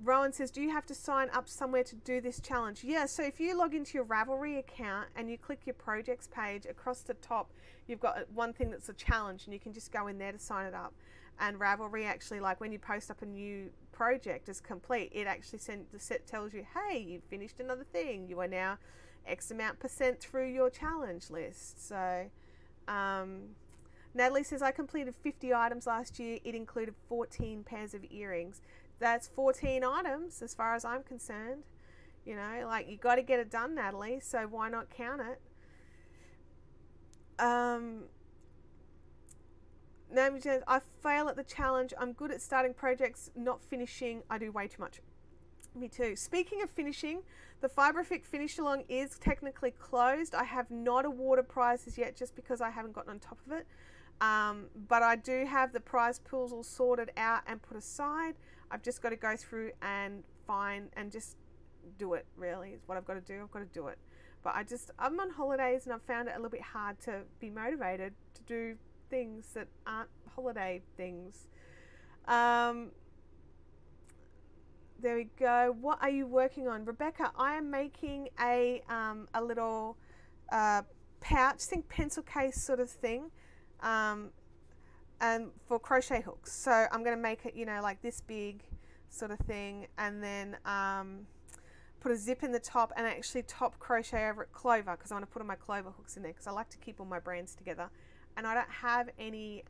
Rowan says, do you have to sign up somewhere to do this challenge? Yeah, so if you log into your Ravelry account and you click your projects page, across the top you've got one thing that's a challenge, and you can just go in there to sign it up. And Ravelry actually, like when you post up a new project as complete, it actually tells you, hey, you've finished another thing, you are now X amount % through your challenge list. So Natalie says, I completed 50 items last year. It included 14 pairs of earrings. That's 14 items as far as I'm concerned. You know, like, you got to get it done, Natalie, so why not count it? Naomi says, I fail at the challenge. I'm good at starting projects, not finishing. I do way too much. Me too. Speaking of finishing, the Fibrific Finish Along is technically closed. I have not awarded prizes yet just because I haven't gotten on top of it. But I do have the prize pools all sorted out and put aside. I've just got to go through and find and just do it, really, is what I've got to do. I've got to do it. But I'm on holidays and I've found it a little bit hard to be motivated to do things that aren't holiday things. There we go. What are you working on? Rebecca, I am making a little pouch, think pencil case sort of thing, and for crochet hooks. So I'm going to make it, you know, like this big sort of thing, and then put a zip in the top and actually top crochet over it clover, because I want to put all my clover hooks in there, because I like to keep all my brands together. And I don't have any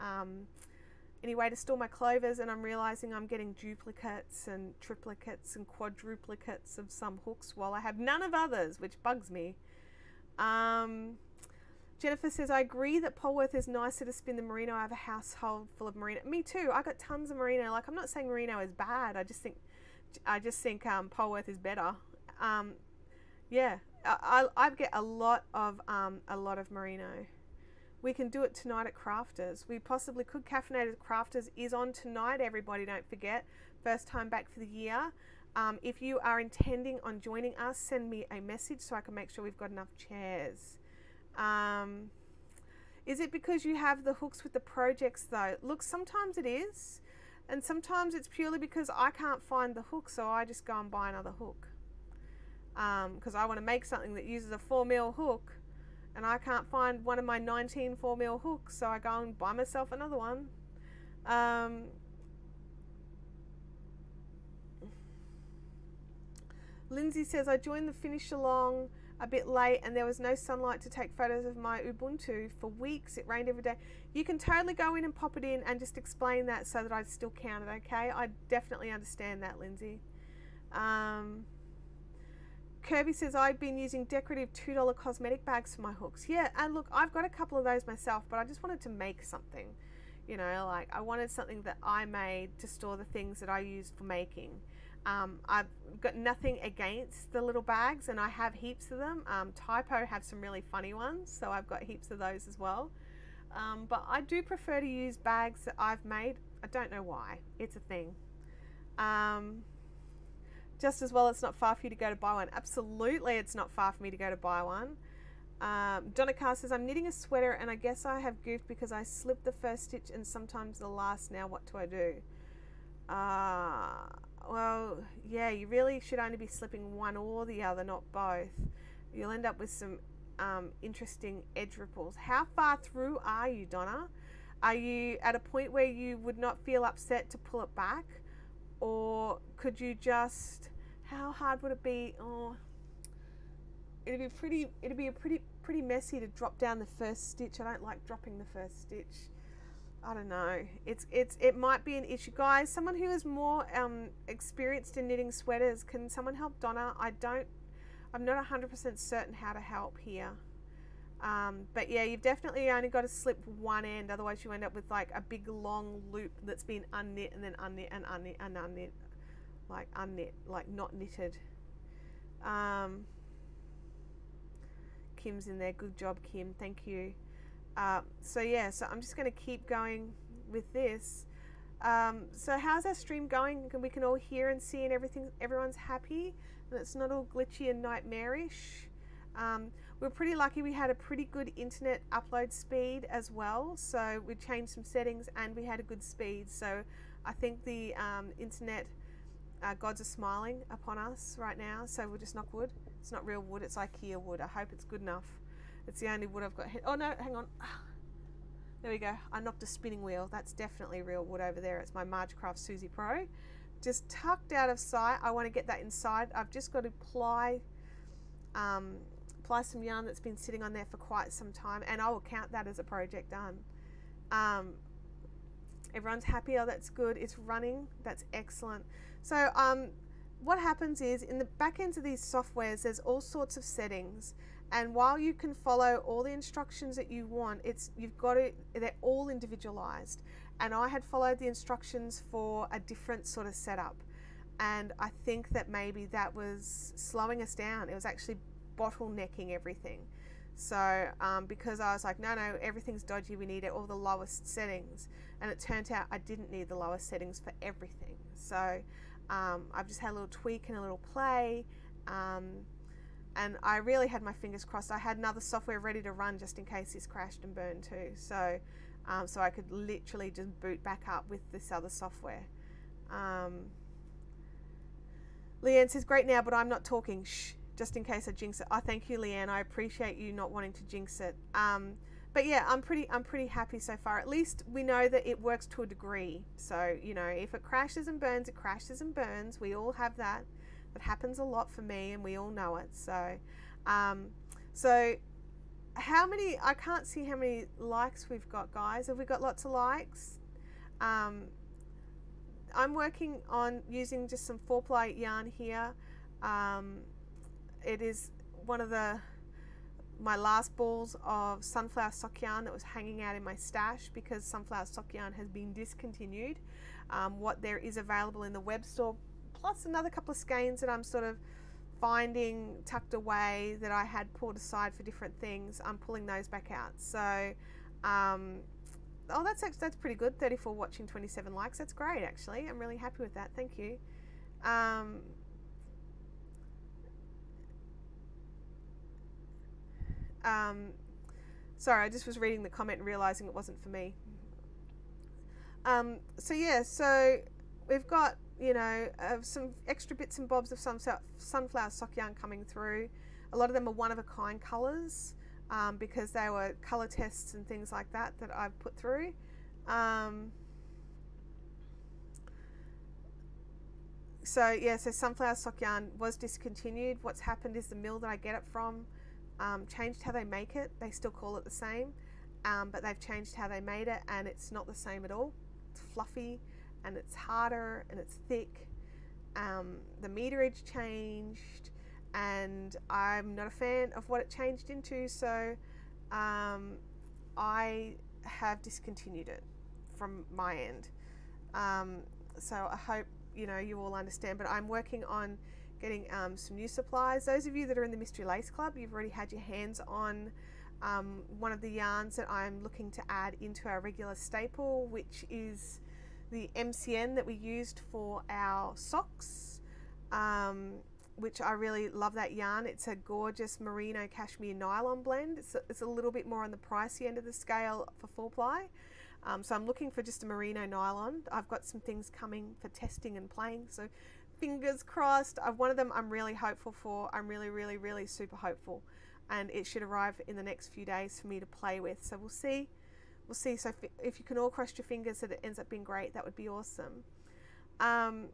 way to store my clovers, and I'm realizing I'm getting duplicates and triplicates and quadruplicates of some hooks while I have none of others, which bugs me. Jennifer says, I agree that Polworth is nicer to spin than Merino. I have a household full of Merino. Me too. I got tons of Merino. Like, I'm not saying Merino is bad. I just think Polworth is better. Yeah, I get a lot of Merino. We can do it tonight at Crafters. We possibly could. Caffeinated Crafters is on tonight, everybody, don't forget. First time back for the year. If you are intending on joining us, send me a message so I can make sure we've got enough chairs. Is it because you have the hooks with the projects though? Look, sometimes it is, and sometimes it's purely because I can't find the hook, so I just go and buy another hook. Because I want to make something that uses a 4mm hook, and I can't find one of my 19 4mm hooks, so I go and buy myself another one. Lindsay says, I joined the Finish Along a bit late and there was no sunlight to take photos of my Ubuntu for weeks. It rained every day. You can totally go in and pop it in and just explain that so that I still count it, okay? I definitely understand that, Lindsay. Kirby says, I've been using decorative $2 cosmetic bags for my hooks. Yeah, and look, I've got a couple of those myself, but I just wanted to make something. You know, like, I wanted something that I made to store the things that I used for making. I've got nothing against the little bags, and I have heaps of them. Typo have some really funny ones, so I've got heaps of those as well. But I do prefer to use bags that I've made. I don't know why. It's a thing. Just as well, it's not far for you to go to buy one. Absolutely, it's not far for me to go to buy one. Donna Carr says, I'm knitting a sweater, and I guess I have goofed because I slipped the first stitch and sometimes the last. Now what do I do? Well, yeah, you really should only be slipping one or the other, not both. You'll end up with some interesting edge ripples. How far through are you, Donna? Are you at a point where you would not feel upset to pull it back? Or could you just, how hard would it be? Oh, it'd be pretty messy to drop down the first stitch. I don't like dropping the first stitch. I don't know. It might be an issue, guys. Someone who is more experienced in knitting sweaters, can someone help Donna? I'm not 100% certain how to help here. But yeah, you've definitely only got to slip one end, otherwise you end up with like a big long loop that's been unknit and then unknit and unknit and unknit, like not knitted. Kim's in there. Good job, Kim. Thank you. So yeah, so I'm just going to keep going with this. So how's our stream going? We can all hear and see and everyone's happy and it's not all glitchy and nightmarish. We're pretty lucky we had a pretty good internet upload speed as well, so we changed some settings and we had a good speed. So I think the internet gods are smiling upon us right now, so we'll just knock wood. It's not real wood, it's IKEA wood. I hope it's good enough. It's the only wood I've got. Oh no, hang on. There we go. I knocked a spinning wheel. That's definitely real wood over there. It's my Margecraft Susie Pro. Just tucked out of sight. I want to get that inside. I've just got to ply some yarn that's been sitting on there for quite some time, and I will count that as a project done. Everyone's happy. Oh, that's good. It's running. That's excellent. So what happens is in the back ends of these softwares, there's all sorts of settings. And while you can follow all the instructions that you want, they're all individualized. And I had followed the instructions for a different sort of setup. And I think that maybe that was slowing us down. It was actually bottlenecking everything. So because I was like, no, everything's dodgy. We need all the lowest settings. And it turned out I didn't need the lowest settings for everything. So I've just had a little tweak and a little play. And I really had my fingers crossed. I had another software ready to run just in case this crashed and burned too. So, so I could literally just boot back up with this other software. Leanne says, great now, but I'm not talking. Shh, just in case I jinx it. Oh, thank you, Leanne. I appreciate you not wanting to jinx it. But yeah, I'm pretty happy so far. At least we know that it works to a degree. So, you know, if it crashes and burns, it crashes and burns. We all have that. It happens a lot for me and we all know it. So so how many, I can't see how many likes we've got, guys. Have we got lots of likes? I'm working on using just some 4-ply yarn here. It is one of my last balls of sunflower sock yarn that was hanging out in my stash because sunflower sock yarn has been discontinued. What there is available in the web store, plus another couple of skeins that I'm sort of finding tucked away that I had pulled aside for different things. I'm pulling those back out. So, oh, that's pretty good. 34 watching, 27 likes. That's great, actually. I'm really happy with that. Thank you. Sorry, I just was reading the comment and realizing it wasn't for me. So yeah, so we've got, you know, some extra bits and bobs of sunflower sock yarn coming through. A lot of them are one-of-a-kind colours because they were colour tests and things like that I've put through. So yeah, so sunflower sock yarn was discontinued. What's happened is the mill that I get it from changed how they make it. They still call it the same, but they've changed how they made it and it's not the same at all. It's fluffy and it's harder and it's thick. The meterage changed and I'm not a fan of what it changed into, so I have discontinued it from my end. So I hope, you know, you all understand, but I'm working on getting some new supplies. Those of you that are in the Mystery Lace Club, you've already had your hands on one of the yarns that I'm looking to add into our regular staple, which is the MCN that we used for our socks, which I really love that yarn. It's a gorgeous merino cashmere nylon blend. It's a little bit more on the pricey end of the scale for 4-ply. So I'm looking for just a merino nylon. I've got some things coming for testing and playing, so fingers crossed. One of them I'm really hopeful for. I'm really super hopeful, and it should arrive in the next few days for me to play with. So we'll see. We'll see. So if you can all cross your fingers that it ends up being great, that would be awesome. I'm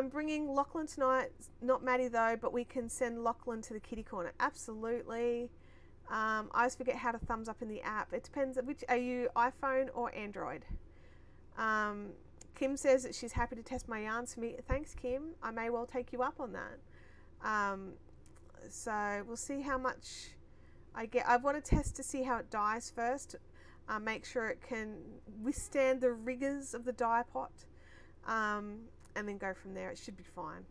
bringing Lachlan tonight. Not Maddie though, but we can send Lachlan to the kitty corner. Absolutely. I always forget how to thumbs up in the app. It depends. Which are you, iPhone or Android? Kim says that she's happy to test my yarns for me. Thanks, Kim. I may well take you up on that. So we'll see how much I get. I want to test to see how it dyes first. Make sure it can withstand the rigors of the dye pot, and then go from there. It should be fine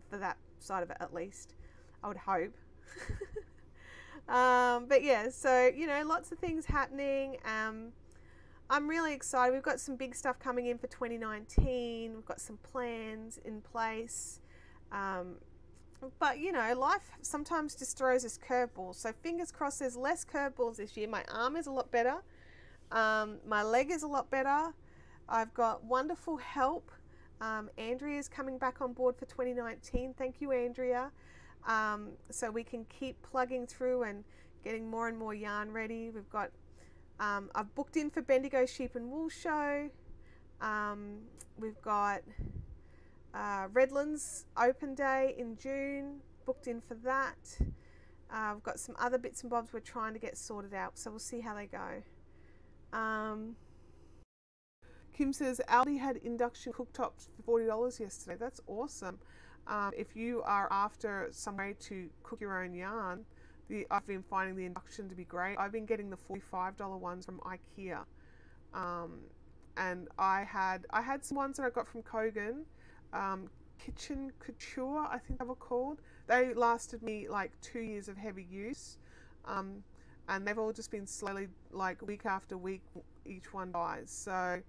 for that side of it, at least. I would hope. But yeah, so you know, lots of things happening. I'm really excited. We've got some big stuff coming in for 2019. We've got some plans in place. But you know, life sometimes just throws us curveballs. So fingers crossed there's less curveballs this year. My arm is a lot better. My leg is a lot better. I've got wonderful help. Andrea is coming back on board for 2019. Thank you, Andrea. So we can keep plugging through and getting more and more yarn ready. We've got I've booked in for Bendigo Sheep and Wool Show. We've got Redlands Open Day in June, booked in for that. We've got some other bits and bobs we're trying to get sorted out, so we'll see how they go. Kim says Aldi had induction cooktops for $40 yesterday. That's awesome. If you are after some way to cook your own yarn, I've been finding the induction to be great. I've been getting the $45 ones from IKEA, and I had some ones that I got from Kogan, Kitchen Couture, I think they were called. They lasted me like 2 years of heavy use, and they've all just been slowly, like week after week, each one dies. So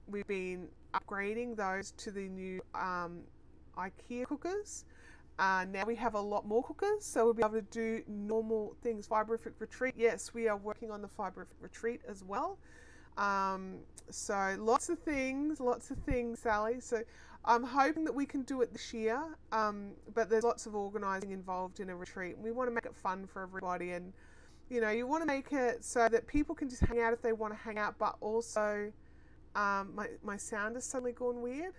we've been upgrading those to the new IKEA cookers. Now we have a lot more cookers, so we'll be able to do normal things. Fiberific retreat, yes, we are working on the fiberific retreat as well. So lots of things, Sally. So I'm hoping that we can do it this year, but there's lots of organising involved in a retreat. We want to make it fun for everybody, and you know, you want to make it so that people can just hang out if they want to hang out, but also my sound has suddenly gone weird.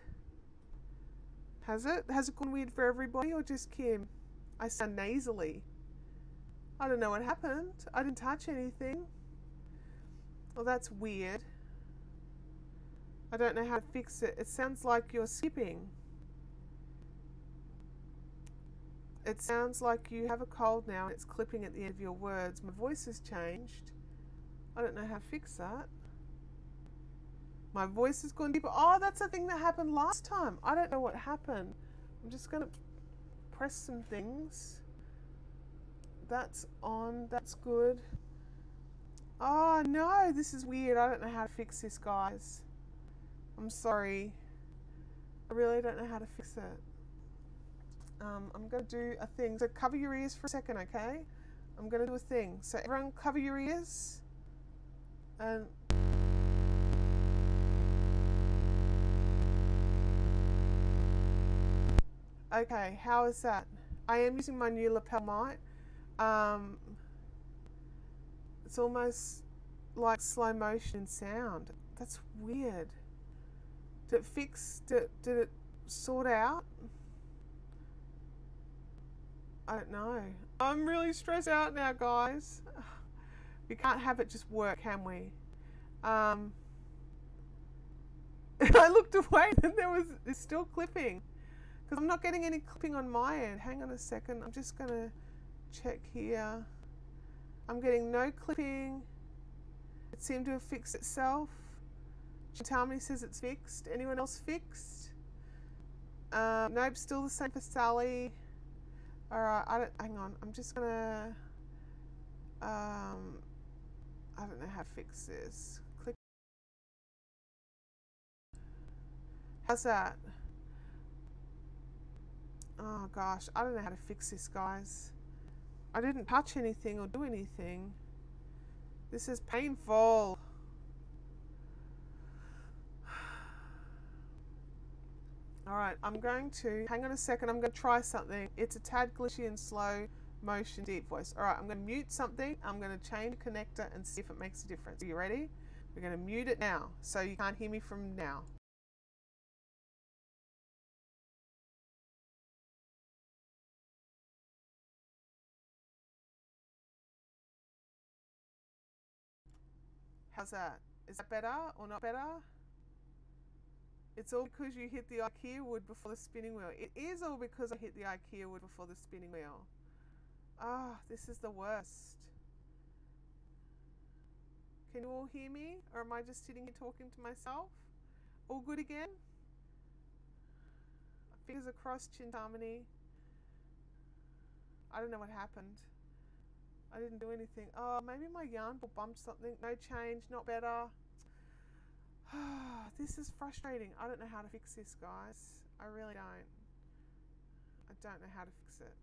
Has it gone weird for everybody or just Kim? I sound nasally. I don't know what happened. I didn't touch anything. Well, that's weird. I don't know how to fix it. It sounds like you're skipping. It sounds like you have a cold now and it's clipping at the end of your words. My voice has changed. I don't know how to fix that. My voice has gone deeper. Oh, that's the thing that happened last time. I don't know what happened. I'm just going to press some things. That's on. That's good. Oh, no. This is weird. I don't know how to fix this, guys. I'm sorry. I really don't know how to fix it. I'm going to do a thing. So cover your ears for a second, okay? I'm going to do a thing. So everyone cover your ears. And... okay, how is that? I am using my new lapel mic. It's almost like slow motion sound. That's weird. Did it fix? Did it sort out? I don't know. I'm really stressed out now, guys. We can't have it just work, can we? I looked away and it's still clipping. Because I'm not getting any clipping on my end. Hang on a second. I'm just going to check here. I'm getting no clipping. It seemed to have fixed itself. Chintami says it's fixed. Anyone else fixed? Nope, still the same for Sally. Alright, hang on. I'm just going to... I don't know how to fix this. Click. How's that? Oh gosh, I don't know how to fix this, guys. I didn't touch anything or do anything. This is painful. Alright, I'm going to, hang on a second, I'm going to try something. It's a tad glitchy and slow motion deep voice. Alright, I'm going to mute something. I'm going to change the connector and see if it makes a difference. Are you ready? We're going to mute it now, so you can't hear me from now. How's that? Is that better or not better? It's all because you hit the IKEA wood before the spinning wheel. It is all because I hit the IKEA wood before the spinning wheel. Ah, this is the worst. Can you all hear me? Or am I just sitting here talking to myself? All good again? Fingers across, chin harmony. I don't know what happened. I didn't do anything. Oh, maybe my yarn ball bumped something. No change, not better. This is frustrating. I don't know how to fix this, guys. I really don't. I don't know how to fix it.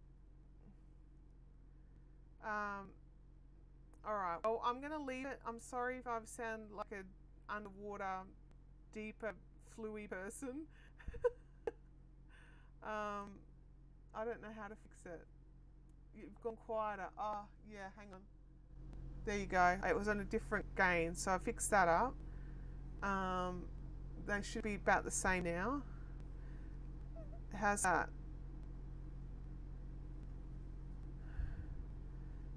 Alright, well, I'm going to leave it. I'm sorry if I've sounded like an underwater, deeper, fluey person. I don't know how to fix it. You've gone quieter. Oh, yeah, hang on. There you go. It was on a different gain, so I fixed that up. They should be about the same now. How's that?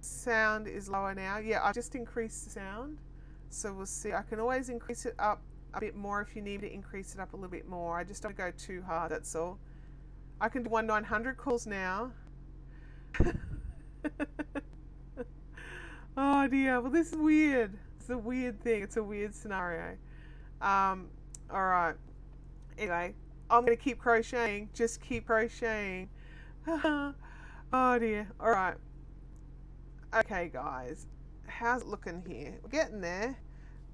Sound is lower now. Yeah, I've just increased the sound. So we'll see. I can always increase it up a bit more if you need to increase it up a little bit more. I just don't go too hard, that's all. I can do 1/900 calls now. Oh dear, well this is weird. It's a weird thing. It's a weird scenario. Alright. Anyway, I'm going to keep crocheting. Just keep crocheting. Oh dear. Alright. Okay guys. How's it looking here? We're getting there.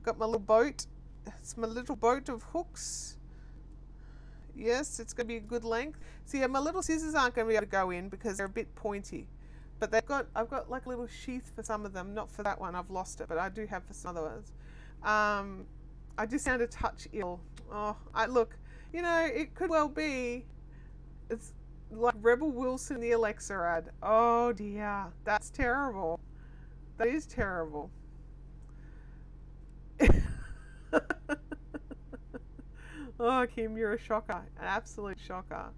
Got my little boat. It's my little boat of hooks. Yes, it's going to be a good length. See, my little scissors aren't going to be able to go in because they're a bit pointy. But I've got like a little sheath for some of them. Not for that one, I've lost it, but I do have for some other ones. I just sound a touch ill. Oh, look, you know, it could well be. It's like Rebel Wilson in the Alexa ad. Oh dear, that's terrible. That is terrible. Oh, Kim, you're a shocker. An absolute shocker.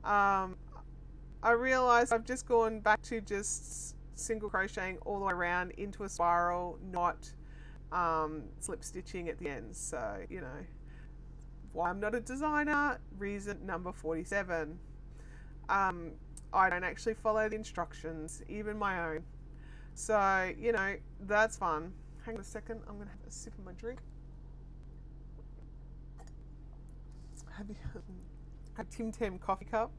I realised I've just gone back to just single crocheting all the way around into a spiral, not slip stitching at the end. So, you know, why I'm not a designer, reason number 47. I don't actually follow the instructions, even my own. So, you know, that's fun. Hang on a second, I'm going to have a sip of my drink. Have you had Tim Tam coffee cup?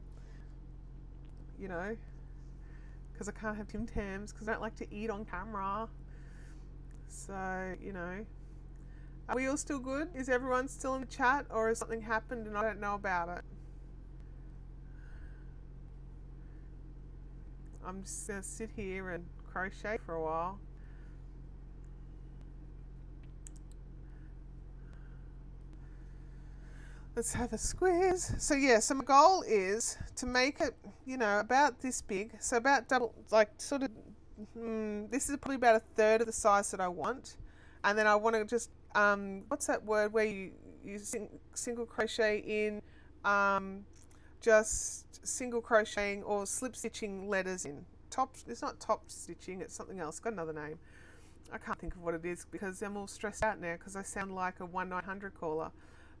You know, because I can't have Tim Tams because I don't like to eat on camera. So, you know, are we all still good? Is everyone still in the chat, or has something happened and I don't know about it? I'm just going to sit here and crochet for a while. Let's have a squeeze. So yeah, so my goal is to make it, you know, about this big. So about double, like sort of, this is probably about 1/3 of the size that I want. And then I want to just, what's that word where you single crochet in, just single crocheting or slip stitching letters in. It's not top stitching, it's something else. Got another name. I can't think of what it is because I'm all stressed out now because I sound like a 1/900 caller.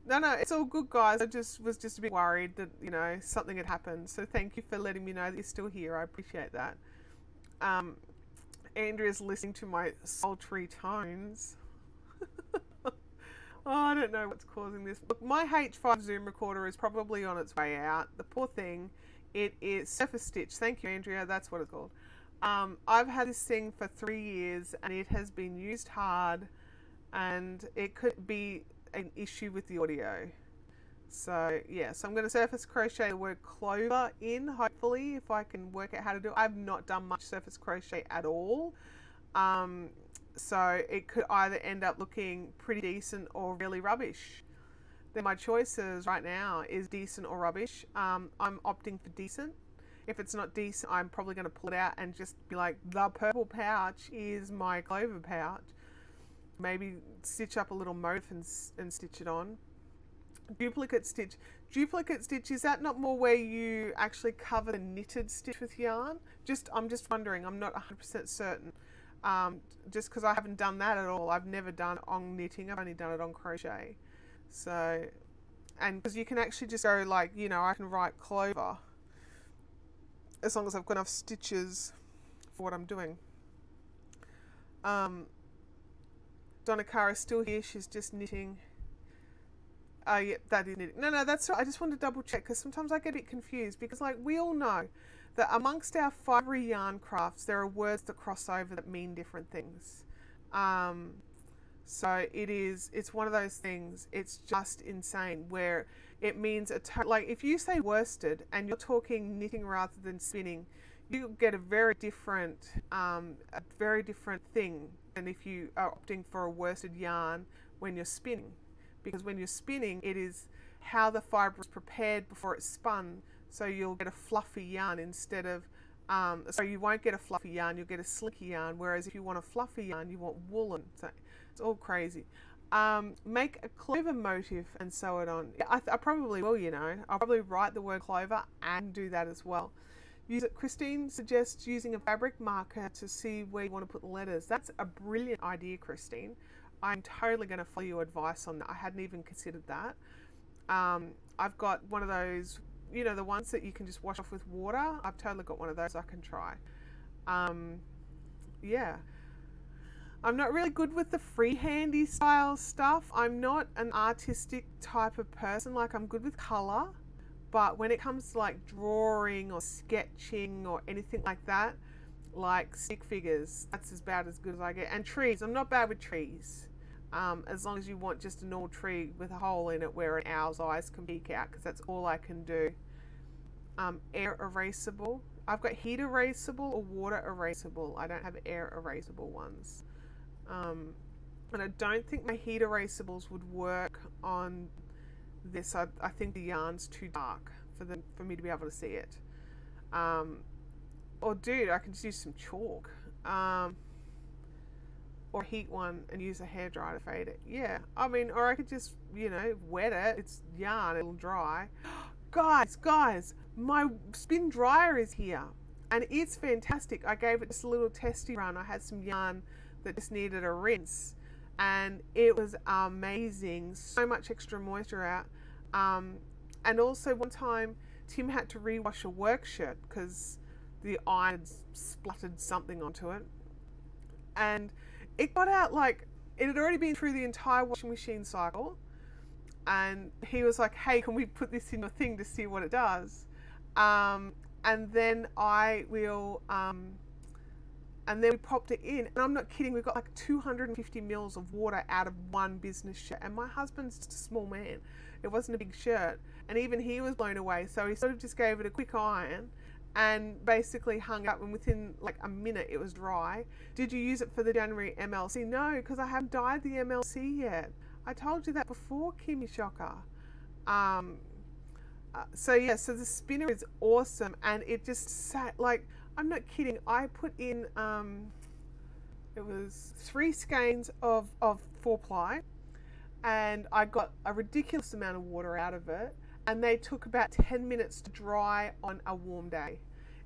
No, it's all good, guys. I was just a bit worried that, you know, something had happened. So thank you for letting me know that you're still here. I appreciate that. Andrea's listening to my sultry tones. Oh, I don't know what's causing this. Look, my H5 Zoom recorder is probably on its way out. The poor thing. It is Surface Stitch. Thank you, Andrea. That's what it's called. I've had this thing for 3 years and it has been used hard, and it could be an issue with the audio. So yeah, so I'm going to surface crochet the word clover in, hopefully, if I can work out how to do it. I've not done much surface crochet at all, so it could either end up looking pretty decent or really rubbish. Then my choices right now is decent or rubbish. I'm opting for decent. If it's not decent, I'm probably going to pull it out and just be like, the purple pouch is my clover pouch. Maybe stitch up a little motif and stitch it on. Duplicate stitch. Duplicate stitch, is that not more where you actually cover the knitted stitch with yarn? I'm just wondering, I'm not 100% certain. just because I haven't done that at all. I've never done it on knitting, I've only done it on crochet. So, and because you can actually just go like, you know, I can write clover as long as I've got enough stitches for what I'm doing. Donna Cara is still here, she's just knitting. Oh yeah, that is knitting. No, that's right. I just wanted to double check because sometimes I get a bit confused because like we all know that amongst our fibery yarn crafts there are words that cross over that mean different things. So it's one of those things, it's just insane where it means like if you say worsted and you're talking knitting rather than spinning, you get a very different thing than if you are opting for a worsted yarn when you're spinning. Because when you're spinning, it is how the fibre is prepared before it's spun, so you'll get a fluffy yarn instead of, so you won't get a fluffy yarn, you'll get a slicky yarn, whereas if you want a fluffy yarn, you want woolen. So it's all crazy. Make a clover motif and sew it on. I probably will, you know. I'll probably write the word clover and do that as well. Christine suggests using a fabric marker to see where you want to put letters. That's a brilliant idea, Christine. I'm totally going to follow your advice on that. I hadn't even considered that. I've got one of those, you know, the ones that you can just wash off with water. I've totally got one of those I can try. Yeah. I'm not really good with the freehandy style stuff. I'm not an artistic type of person. Like, I'm good with colour. But when it comes to like drawing or sketching or anything like that, like stick figures, that's about as good as I get. And trees, I'm not bad with trees. As long as you want just a normal tree with a hole in it where an owl's eyes can peek out, because that's all I can do. Air erasable. I've got heat erasable or water erasable. I don't have air erasable ones. And I don't think my heat erasables would work on this. I think the yarn's too dark for me to be able to see it. Or dude, I can just use some chalk. Or heat one and use a hairdryer to fade it. Yeah, I mean, or I could just, you know, wet it. It's yarn, it'll dry. Guys, my spin dryer is here and it's fantastic. I gave it just a little testy run. I had some yarn that just needed a rinse and it was amazing. So much extra moisture out. And also one time Tim had to rewash a work shirt because the iron had spluttered something onto it. And it got out like, it had already been through the entire washing machine cycle. And he was like, hey, can we put this in your thing to see what it does? And then and then we popped it in. And I'm not kidding, we got like 250 mils of water out of one business shirt. And my husband's just a small man. It wasn't a big shirt. And even he was blown away. So he sort of just gave it a quick iron and basically hung up, and within like a minute it was dry. Did you use it for the January MLC? No, because I haven't dyed the MLC yet. I told you that before, Kimmy Shocker. So yeah, so the spinner is awesome, and it just sat like, I'm not kidding, I put in it was 3 skeins of 4-ply, and I got a ridiculous amount of water out of it, and they took about 10 minutes to dry on a warm day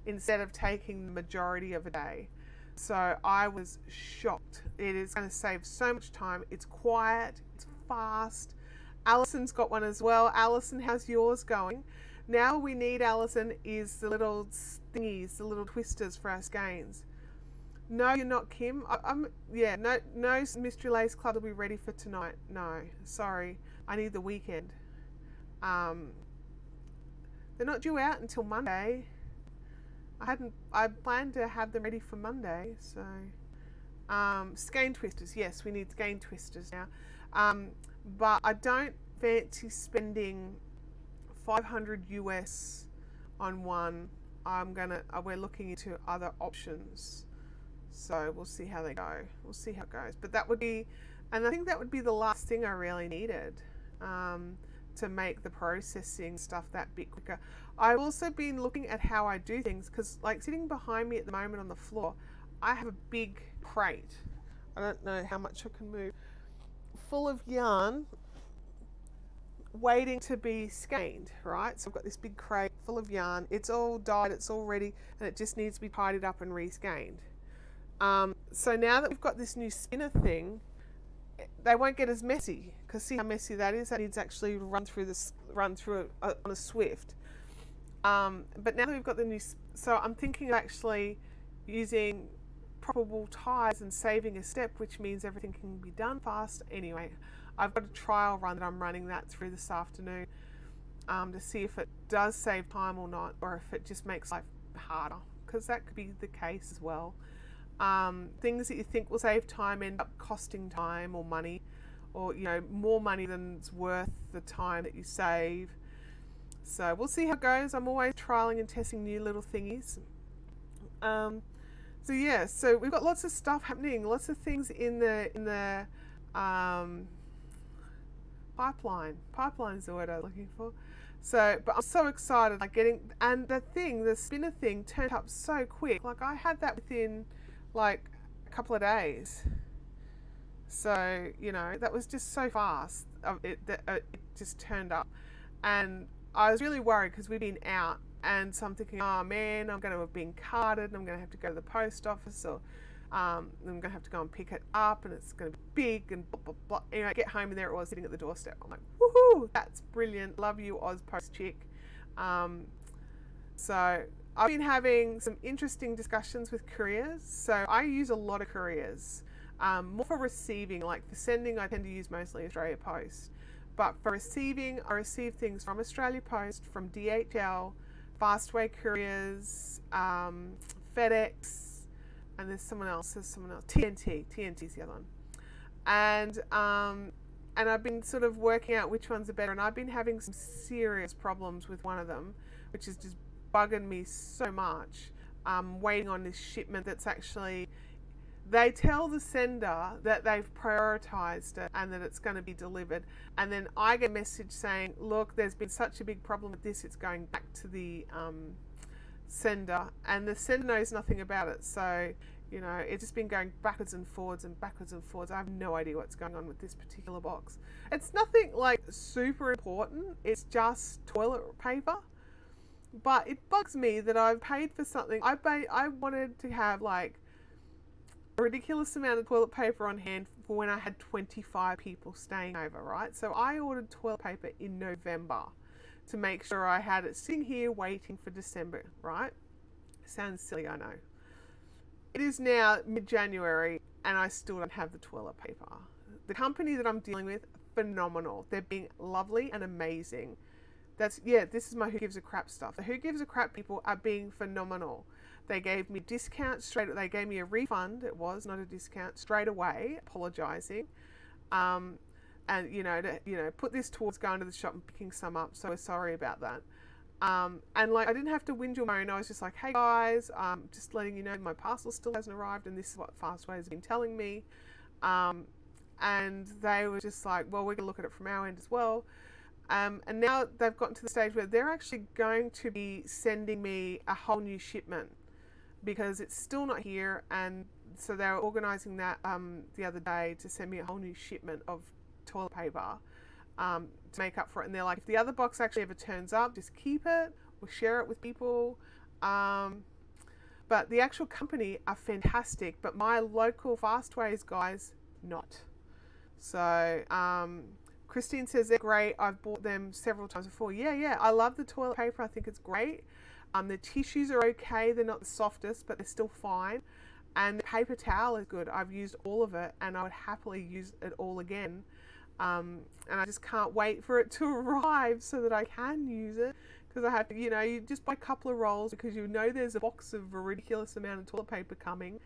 instead of taking the majority of a day. So I was shocked. It is going to save so much time. It's quiet, it's fast. Alison's got one as well. Alison, how's yours going? Now we need, Alison, is the little thingies, the little twisters for our skeins. No, you're not, Kim. Yeah, no, Mystery Lace Club will be ready for tonight. No, sorry. I need the weekend. They're not due out until Monday. I planned to have them ready for Monday, so. Skein twisters, yes, we need skein twisters now. But I don't fancy spending 500 US on one. We're looking into other options. So we'll see how they go. We'll see how it goes. But that would be, and I think that would be the last thing I really needed to make the processing stuff that bit quicker. I've also been looking at how I do things, because like sitting behind me at the moment on the floor, I have a big crate. I don't know how much I can move. Full of yarn waiting to be skeined, right? So I've got this big crate full of yarn. It's all dyed, it's all ready, and it just needs to be tidied up and re-skeined. So now that we've got this new spinner thing, they won't get as messy, because see how messy that is? That needs actually run through on a Swift. But now that we've got the new, so I'm thinking of actually using proppable ties and saving a step, which means everything can be done fast. Anyway, I've got a trial run that I'm running that through this afternoon to see if it does save time or not, or if it just makes life harder, because that could be the case as well. Things that you think will save time end up costing time or money, or more money than it's worth the time that you save. So we'll see how it goes. I'm always trialing and testing new little thingies. So yeah, so we've got lots of stuff happening, lots of things in the pipeline. Pipeline is the word I was looking for. So, but I'm so excited, like and the spinner thing turned up so quick. Like I had that within like a couple of days. So, that was just so fast. It just turned up. And I was really worried because we've been out. And so I'm thinking, oh man, I'm going to have been carded and I'm going to have to go to the post office, or I'm going to have to go and pick it up, and it's going to be big and blah, blah, blah. Anyway, I get home and there it was sitting at the doorstep. I'm like, woohoo, that's brilliant. Love you, Oz Post Chick. So I've been having some interesting discussions with couriers. So I use a lot of couriers, more for receiving. Like for sending, I tend to use mostly Australia Post. But for receiving, I receive things from Australia Post, from DHL, Fastway Couriers, FedEx, and there's someone else. TNT is the other one. And I've been sort of working out which ones are better. And I've been having some serious problems with one of them, which is just bugging me so much. Waiting on this shipment that's actually, they tell the sender that they've prioritized it and that it's going to be delivered. And then I get a message saying, look, there's been such a big problem with this, it's going back to the sender. And the sender knows nothing about it. So, it's just been going backwards and forwards and backwards and forwards. I have no idea what's going on with this particular box. It's nothing like super important. It's just toilet paper. But it bugs me that I've paid for something. I wanted to have like a ridiculous amount of toilet paper on hand for when I had 25 people staying over, right? So I ordered toilet paper in November to make sure I had it sitting here waiting for December, right? Sounds silly, I know. It is now mid-January and I still don't have the toilet paper. The company that I'm dealing with, phenomenal. They're being lovely and amazing. This is my Who Gives a Crap stuff. The Who Gives a Crap people are being phenomenal. They gave me discount they gave me a refund. It was not a discount, straight away, apologising. And to put this towards going to the shop and picking some up. So we're sorry about that. And like I didn't have to whinge or moan. I was just like, hey guys, just letting you know my parcel still hasn't arrived, and this is what Fastway has been telling me. And they were just like, well, we're gonna look at it from our end as well. And now they've gotten to the stage where they're actually going to be sending me a whole new shipment, because it's still not here. And so they were organising that the other day to send me a whole new shipment of toilet paper to make up for it. And they're like, if the other box actually ever turns up, just keep it or share it with people. But the actual company are fantastic, but my local Fastways guys, not. So Christine says they're great. I've bought them several times before. Yeah, I love the toilet paper. I think it's great. The tissues are okay. They're not the softest, but they're still fine. And the paper towel is good. I've used all of it, and I would happily use it all again. And I just can't wait for it to arrive so that I can use it, because I have to, you just buy a couple of rolls because there's a box of a ridiculous amount of toilet paper coming.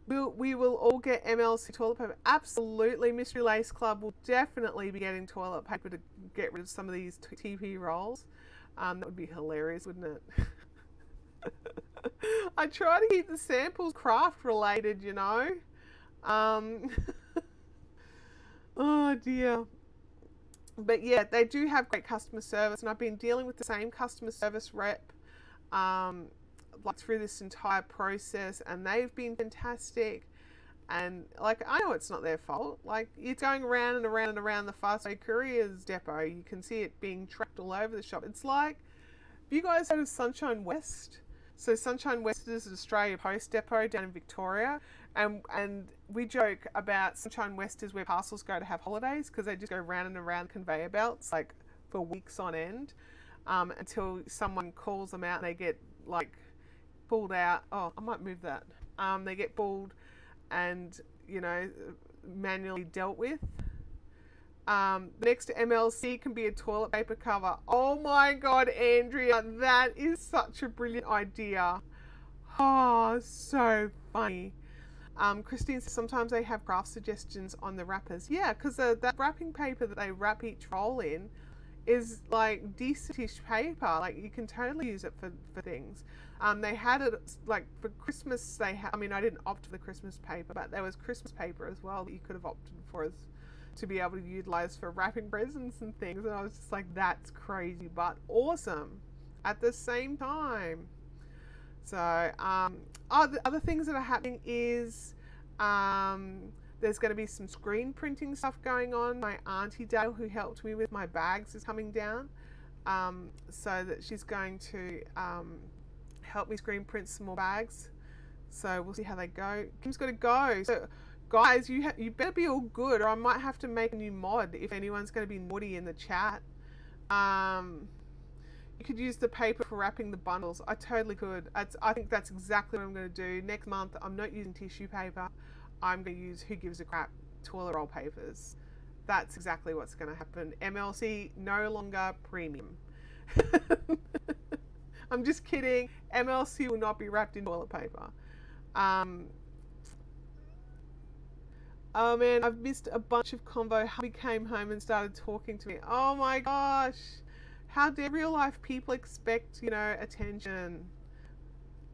We will all get MLC toilet paper. Absolutely. Mystery Lace Club will definitely be getting toilet paper to get rid of some of these TP rolls. That would be hilarious, wouldn't it? I try to keep the samples craft related, Oh dear. But yeah, they do have great customer service, and I've been dealing with the same customer service rep like through this entire process, and they've been fantastic. And like, I know it's not their fault. Like, it's going around and around and around the Fastway Couriers depot. You can see it being tracked all over the shop. It's like, have you guys heard of Sunshine West? So Sunshine West is an Australia Post depot down in Victoria, and we joke about Sunshine West is where parcels go to have holidays, because they just go round and around conveyor belts like for weeks on end, until someone calls them out and they get like pulled out. Oh, I might move that. They get pulled and, you know, manually dealt with. Next to MLC can be a toilet paper cover. Oh my God, Andrea, that is such a brilliant idea. Oh, so funny. Christine says sometimes they have craft suggestions on the wrappers. Yeah, because that wrapping paper that they wrap each roll in is like decentish paper. Like you can totally use it for things. They had it like for Christmas. I mean, I didn't opt for the Christmas paper, but there was Christmas paper as well that you could have opted for as to be able to utilize for wrapping presents and things. And I was just like, that's crazy, but awesome at the same time. So, other things that are happening is, there's going to be some screen printing stuff going on. My auntie Dale, who helped me with my bags, is coming down, so that she's going to help me screen print some more bags. So we'll see how they go. Kim's got to go. So guys, you better be all good, or I might have to make a new mod if anyone's going to be naughty in the chat. You could use the paper for wrapping the bundles. I totally could. I think that's exactly what I'm going to do. Next month, I'm not using tissue paper. I'm going to use Who Gives a Crap toilet roll papers. That's exactly what's going to happen. MLC no longer premium. I'm just kidding. MLC will not be wrapped in toilet paper. Oh man, I've missed a bunch of convo. Hubby came home and started talking to me. Oh my gosh. How dare real life people expect, you know, attention?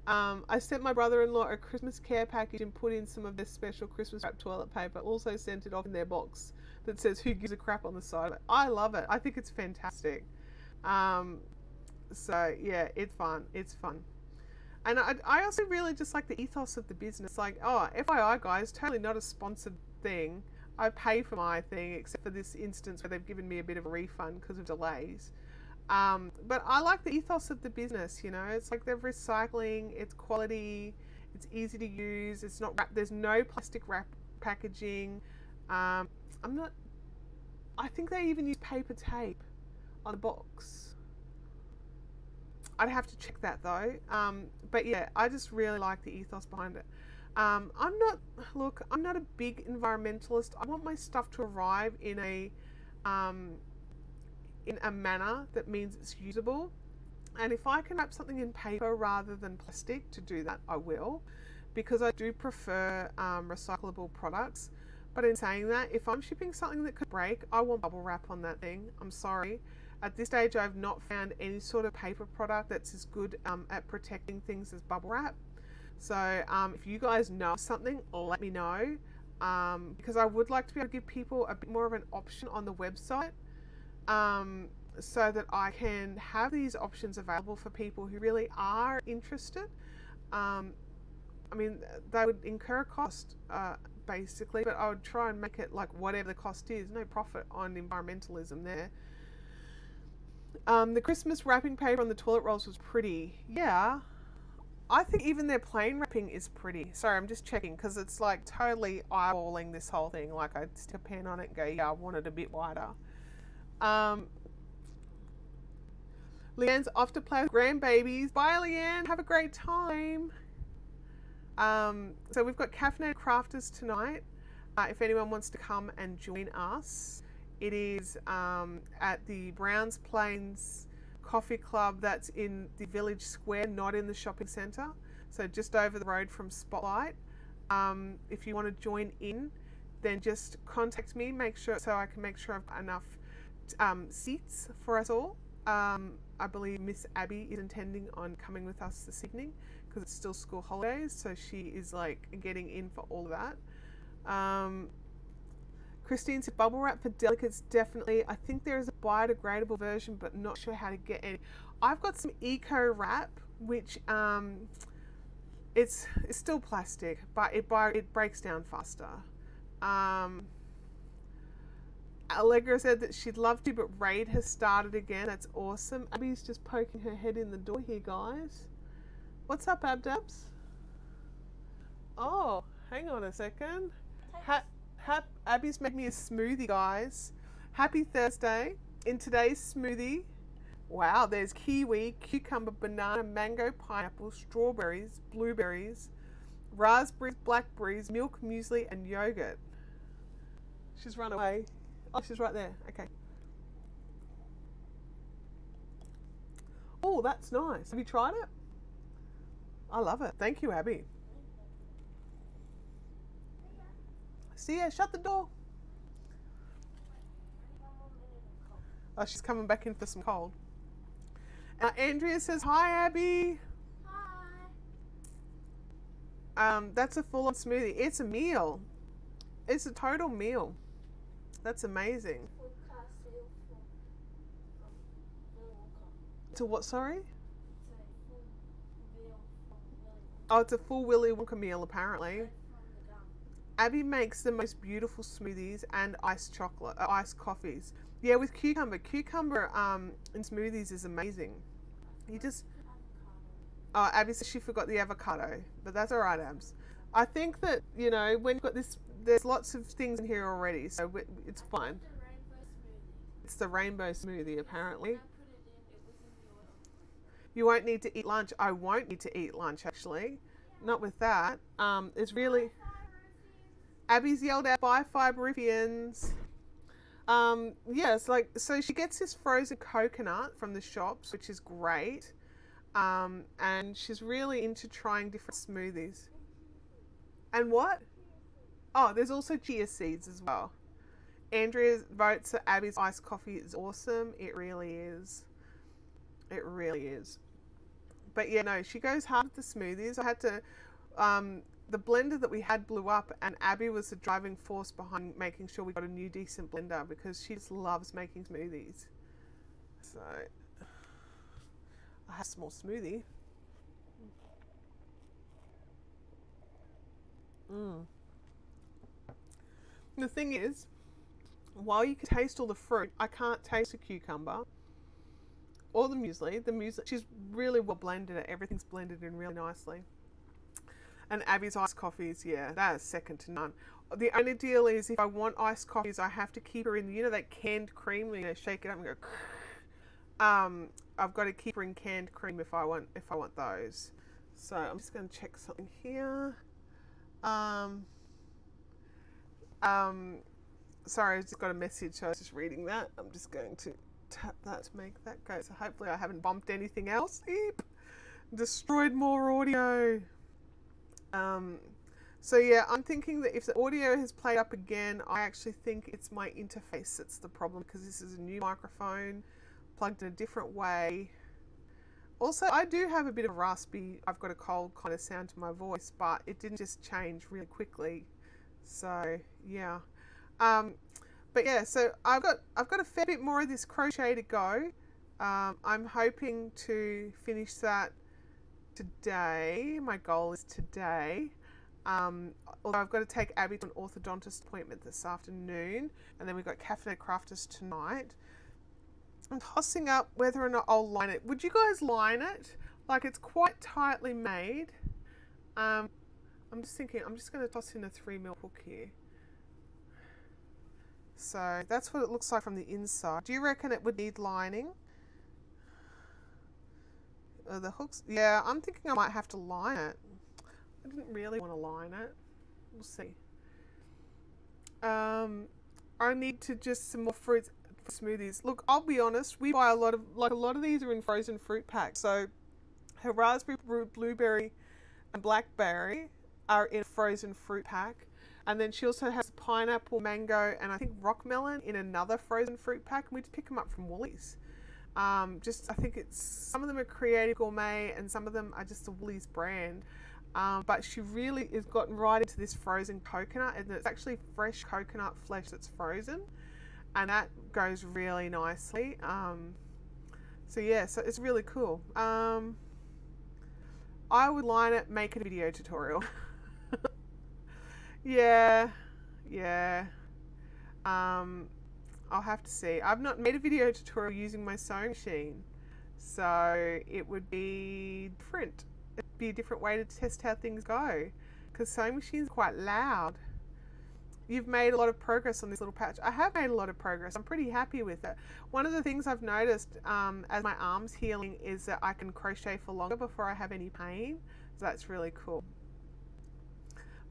I sent my brother-in-law a Christmas care package and put in some of this special Christmas wrap toilet paper. Also sent it off in their box that says Who Gives a Crap on the side of it. I love it. I think it's fantastic. So yeah, it's fun. It's fun. And I also really just like the ethos of the business. Like, oh, FYI guys, totally not a sponsored thing. I pay for my thing, except for this instance where they've given me a bit of a refund because of delays. But I like the ethos of the business, you know. It's like they're recycling, it's quality, it's easy to use, it's not wrapped, there's no plastic wrap packaging. I think they even use paper tape on the box. I'd have to check that though. But yeah, I just really like the ethos behind it. I'm not a big environmentalist. I want my stuff to arrive in a manner that means it's usable. And if I can wrap something in paper rather than plastic to do that, I will, because I do prefer recyclable products. But in saying that, if I'm shipping something that could break, I want bubble wrap on that thing. I'm sorry. At this stage, I've not found any sort of paper product that's as good at protecting things as bubble wrap. So if you guys know something, let me know, because I would like to be able to give people a bit more of an option on the website, so that I can have these options available for people who really are interested. I mean, they would incur a cost, basically, but I would try and make it like whatever the cost is. No profit on environmentalism there. The Christmas wrapping paper on the toilet rolls was pretty. Yeah, I think even their plain wrapping is pretty. Sorry, I'm just checking because it's like totally eyeballing this whole thing. Like I'd stick a pen on it and go, yeah, I want it a bit wider. Leanne's off to play with grandbabies. Bye, Leanne. Have a great time. So we've got Caffeinated Crafters tonight. If anyone wants to come and join us, it is at the Browns Plains Coffee Club. That's in the Village Square, not in the shopping centre. So just over the road from Spotlight. If you want to join in, then just contact me. Make sure so I can make sure I've got enough seats for us all. I believe Miss Abby is intending on coming with us this evening because it's still school holidays, so she is like getting in for all of that. Christine said bubble wrap for delicates, definitely. I think there is a biodegradable version, but not sure how to get any. I've got some eco wrap, which it's still plastic, but it breaks down faster. Allegra said that she'd love to, but Raid has started again. That's awesome. Abby's just poking her head in the door here, guys. What's up, Abdabs? Oh, hang on a second. Abby's made me a smoothie, guys. Happy Thursday. In today's smoothie, wow, there's kiwi, cucumber, banana, mango, pineapple, strawberries, blueberries, raspberries, blackberries, milk, muesli, and yogurt. She's run away. Oh, she's right there. Okay. Oh, that's nice. Have you tried it? I love it. Thank you, Abby. See ya. Shut the door. Oh, she's coming back in for some cold. Andrea says, hi, Abby. Hi. That's a full-on smoothie. It's a meal. It's a total meal. That's amazing. To what, sorry? Oh, it's a full Willy Wonka meal, apparently. Abby makes the most beautiful smoothies and iced chocolate, iced coffees. Yeah, with cucumber. Cucumber in smoothies is amazing. You just... Oh, Abby says she forgot the avocado, but that's all right, Abs. I think that, you know, when you've got this, there's lots of things in here already, so it's fine. It's the rainbow smoothie, apparently. You won't need to eat lunch. I won't need to eat lunch, actually. Not with that. It's really... Abby's yelled out, bye, Fiberifians. Yes, like, so she gets this frozen coconut from the shops, which is great. And she's really into trying different smoothies. And what? Oh, there's also chia seeds as well. Andrea votes that Abby's iced coffee is awesome. It really is. It really is. But yeah, no, she goes hard with the smoothies. I had to, the blender that we had blew up, and Abby was the driving force behind making sure we got a new decent blender because she just loves making smoothies. So, I have a small smoothie. The thing is, while you can taste all the fruit, I can't taste the cucumber or the muesli. The muesli, she's really well blended it. Everything's blended in really nicely. And Abby's iced coffees, yeah, that is second to none. The only deal is if I want iced coffees, I have to keep her in, you know, that canned cream, you know, shake it up and go. I've got to keep her in canned cream if I want those. So I'm just going to check something here. Sorry, I just got a message, so I was just reading that. I'm just going to tap that to make that go. So hopefully I haven't bumped anything else. Eep. Destroyed more audio. So yeah, I'm thinking that if the audio has played up again, I actually think it's my interface that's the problem, because this is a new microphone plugged in a different way. Also, I do have a bit of raspy, I've got a cold kind of sound to my voice, but it didn't just change really quickly. So yeah. But yeah, so I've got a fair bit more of this crochet to go. I'm hoping to finish that today. My goal is today. Although I've got to take Abby to an orthodontist appointment this afternoon, and then we've got Cafe Crafters tonight. I'm tossing up whether or not I'll line it. Would you guys line it? Like, it's quite tightly made. I'm just thinking, I'm just going to toss in a 3mm hook here. So that's what it looks like from the inside. Do you reckon it would need lining? The hooks, yeah, I'm thinking I might have to line it. I didn't really want to line it. We'll see. I need to just some more fruits for smoothies. Look, I'll be honest, we buy a lot of these are in frozen fruit packs. So her raspberry, blueberry and blackberry are in a frozen fruit pack. And then she also has pineapple, mango, and I think rock melon in another frozen fruit pack. And we just pick them up from Woolies. I think some of them are Creative Gourmet and some of them are just the Woolies brand. But she really has gotten right into this frozen coconut, and it's actually fresh coconut flesh that's frozen, and that goes really nicely. So yeah, so it's really cool. I would line it, make it a video tutorial. yeah. I'll have to see. I've not made a video tutorial using my sewing machine, so it would be different. It'd be a different way to test how things go, because sewing machines are quite loud. You've made a lot of progress on this little patch. I have made a lot of progress. I'm pretty happy with it. One of the things I've noticed as my arm's healing is that I can crochet for longer before I have any pain. So that's really cool.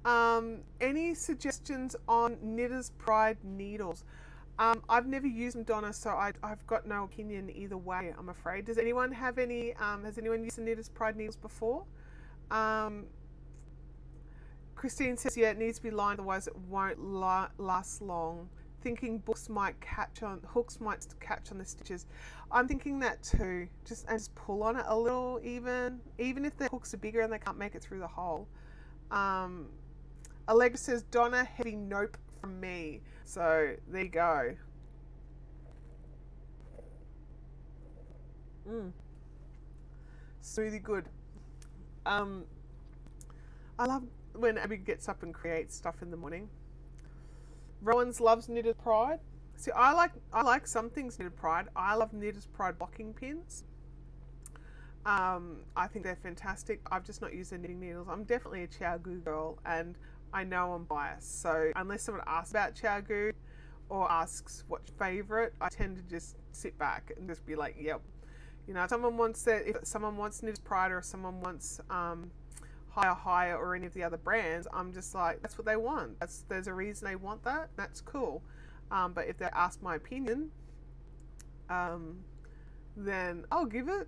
Any suggestions on Knitter's Pride needles? I've never used them, Donna, so I've got no opinion either way, I'm afraid. Does anyone have any, has anyone used the Knitter's Pride needles before? Christine says, yeah, it needs to be lined, otherwise it won't last long. Thinking hooks might catch on the stitches. I'm thinking that too. Just pull on it a little, even if the hooks are bigger and they can't make it through the hole. Allegra says, Donna, heavy nope from me. So there you go. Smoothie good. I love when Abby gets up and creates stuff in the morning. Rowan's loves Knitted Pride. See, I like some things Knitted Pride. I love Knitted Pride blocking pins. I think they're fantastic. I've just not used the knitting needles. I'm definitely a ChiaoGoo girl, and I know I'm biased. So unless someone asks about ChiaoGoo or asks what's favorite, I tend to just sit back and just be like, yep. You know, if someone wants Knitted Pride, or if someone wants Higher or any of the other brands, I'm just like, that's what they want. There's a reason they want that. That's cool. But if they ask my opinion, then I'll give it.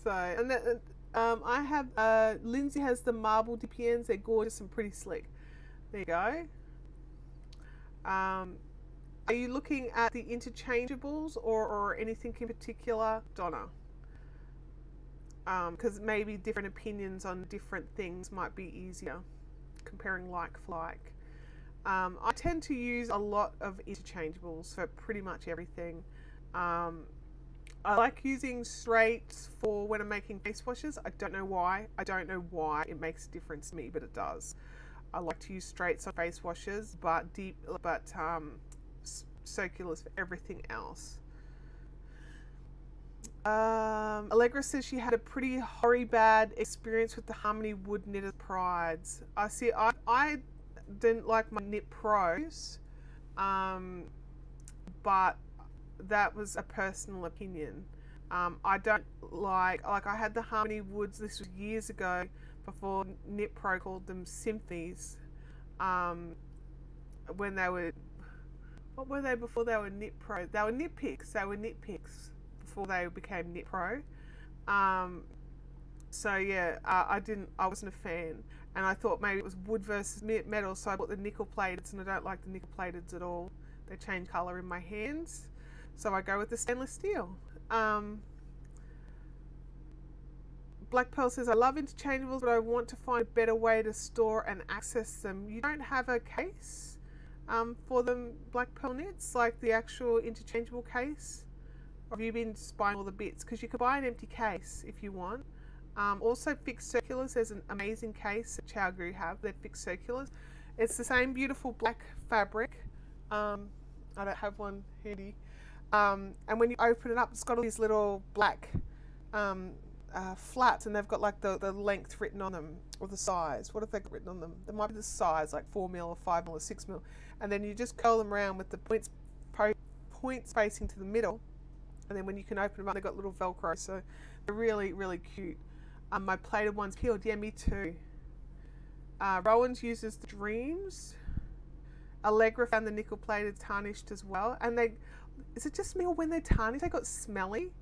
So, and then I have Lindsay has the marble DPNs. They're gorgeous and pretty slick. There you go. Are you looking at the interchangeables or anything in particular, Donna? Because maybe different opinions on different things might be easier, comparing like for like. I tend to use a lot of interchangeables for pretty much everything. I like using straights for when I'm making face washes. I don't know why. I don't know why it makes a difference to me, but it does. I like to use straights on face washes, but circulars for everything else. Allegra says she had a pretty bad experience with the Harmony Wood Knitted Prides. I see. I didn't like my Knit Pros, but that was a personal opinion. I don't like I had the Harmony Woods. This was years ago, before Knit Pro called them Symphonies. When they were, what were they before they were Knit Pro? They were Knit Picks. They were Knit Picks before they became Knit Pro. So yeah, I wasn't a fan, and I thought maybe it was wood versus metal, so I bought the nickel plateds, and I don't like the nickel plateds at all. They change colour in my hands, so I go with the stainless steel. Black Pearl says, I love interchangeables, but I want to find a better way to store and access them. You don't have a case for them, Black Pearl Knits, like the actual interchangeable case? Or have you been just buying all the bits? Because you can buy an empty case if you want. Also fixed circulars. There's an amazing case that ChiaoGoo have. They're fixed circulars. It's the same beautiful black fabric. I don't have one handy. And when you open it up, it's got all these little black flats, and they've got like the length written on them, or the size. What have they got written on them? There might be the size, like 4 mil or 5 mil or 6 mil. And then you just curl them around with the points facing to the middle. And then when you can open them up, they've got little Velcro, so they're really, really cute. My plated one's peeled. Yeah, me too. Rowan's uses the Dreams. Allegra found the nickel plated tarnished as well. And is it just me, or when they tarnish, they got smelly?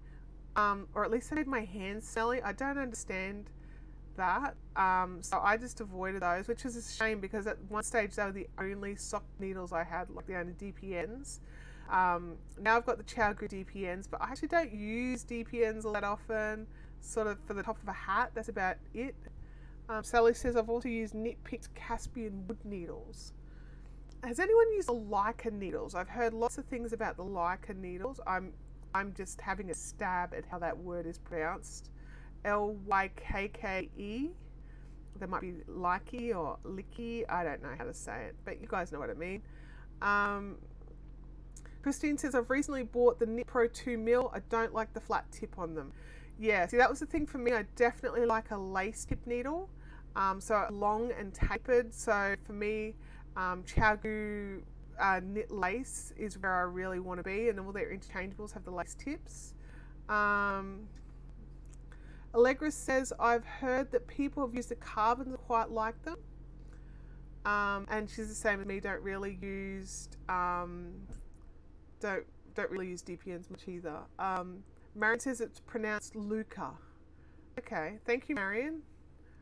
Or at least they made my hands smelly. I don't understand that. So I just avoided those, which is a shame, because at one stage they were the only sock needles I had, like the only DPNs. Now I've got the ChiaoGoo DPNs, but I actually don't use DPNs all that often. Sort of for the top of a hat, that's about it. Sally says, I've also used Knit Picked Caspian wood needles. Has anyone used the Leica needles? I've heard lots of things about the Leica needles. I'm just having a stab at how that word is pronounced. Lykke. There might be Likey or Licky. I don't know how to say it, but you guys know what I mean. Christine says, I've recently bought the Knit Pro 2 mil. I don't like the flat tip on them. Yeah, see, that was the thing for me. I definitely like a lace tip needle, so long and tapered. So for me, ChiaoGoo knit lace is where I really want to be, and all their interchangeables have the lace tips. Allegra says, I've heard that people have used the carbons and quite like them. And she's the same as me, don't really use DPNs much either. Marion says it's pronounced Luca. Okay, thank you, Marion.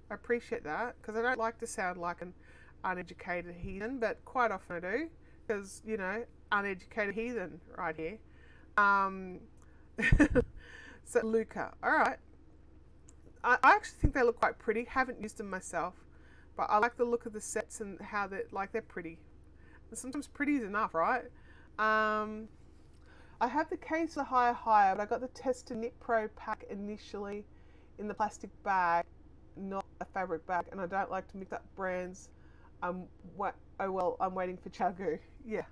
I appreciate that, because I don't like to sound like an uneducated heathen, but quite often I do, because, you know, uneducated heathen right here. So Luca, all right. I actually think they look quite pretty. Haven't used them myself, but I like the look of the sets and how they're pretty. And sometimes pretty is enough, right? I have the case for higher, but I got the Tester Knit Pro pack initially in the plastic bag, not a fabric bag, and I don't like to mix up brands. Oh well, I'm waiting for ChiaoGoo. Yeah.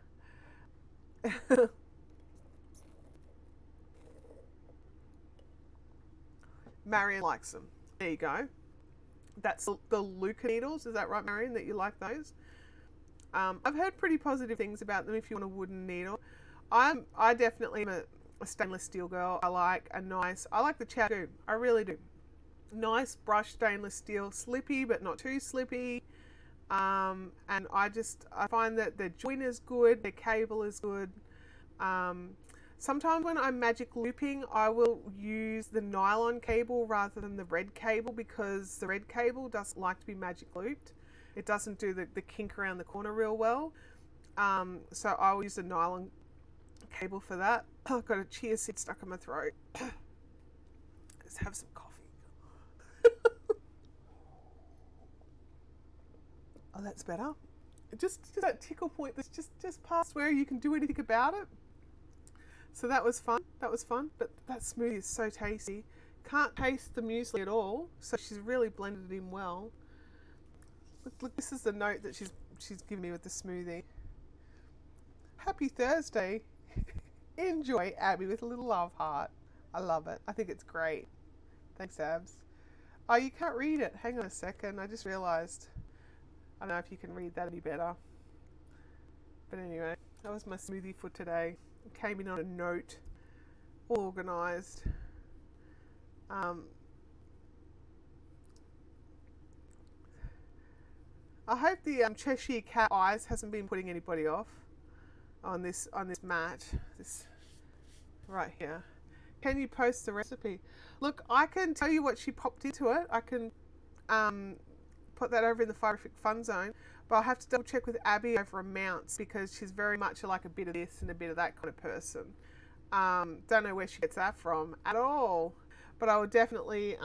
Marion likes them. There you go. That's the Luca needles. Is that right, Marion, that you like those? I've heard pretty positive things about them if you want a wooden needle. I definitely am a stainless steel girl. I like the ChiaoGoo. I really do. Nice brushed stainless steel, slippy but not too slippy. And I find that their joint is good, their cable is good. Sometimes when I'm magic looping, I will use the nylon cable rather than the red cable, because the red cable doesn't like to be magic looped. It doesn't do the kink around the corner real well. So I'll use the nylon cable for that. I've got a chia seed stuck in my throat. Let's have some coffee. Oh, that's better. Just that tickle point that's just past where you can do anything about it. So that was fun. But that smoothie is so tasty. Can't taste the muesli at all. So she's really blended it in well. Look, this is the note that she's given me with the smoothie. Happy Thursday. Enjoy, Abby, with a little love heart. I love it. I think it's great. Thanks, Abs. Oh, you can't read it. Hang on a second. I just realised. I don't know if you can read that any better. But anyway, that was my smoothie for today. It came in on a note, all organised. I hope the Cheshire Cat eyes hasn't been putting anybody off on this mat. This right here. Can you post the recipe? Look, I can tell you what she popped into it. I can put that over in the Fibrific Fun Zone, but I'll have to double check with Abby over amounts, because she's very much like a bit of this and a bit of that kind of person. Don't know where she gets that from at all, but I will definitely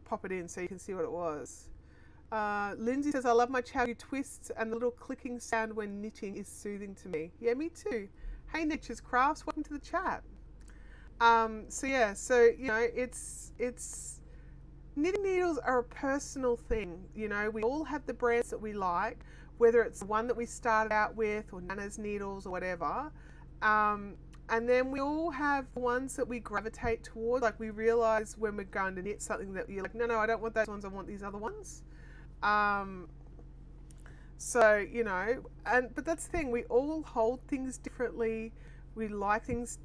pop it in so you can see what it was. Lindsay says, I love my ChiaoGoo twists, and the little clicking sound when knitting is soothing to me. Yeah, me too. Hey, Nature's Crafts, welcome to the chat. So yeah, so you know, it's knitting needles are a personal thing. You know, we all have the brands that we like, whether it's the one that we started out with or Nana's needles or whatever. And then we all have ones that we gravitate toward. Like, we realize when we're going to knit something that you're like, no, I don't want those ones, I want these other ones. So, you know, but that's the thing, we all hold things differently. We like things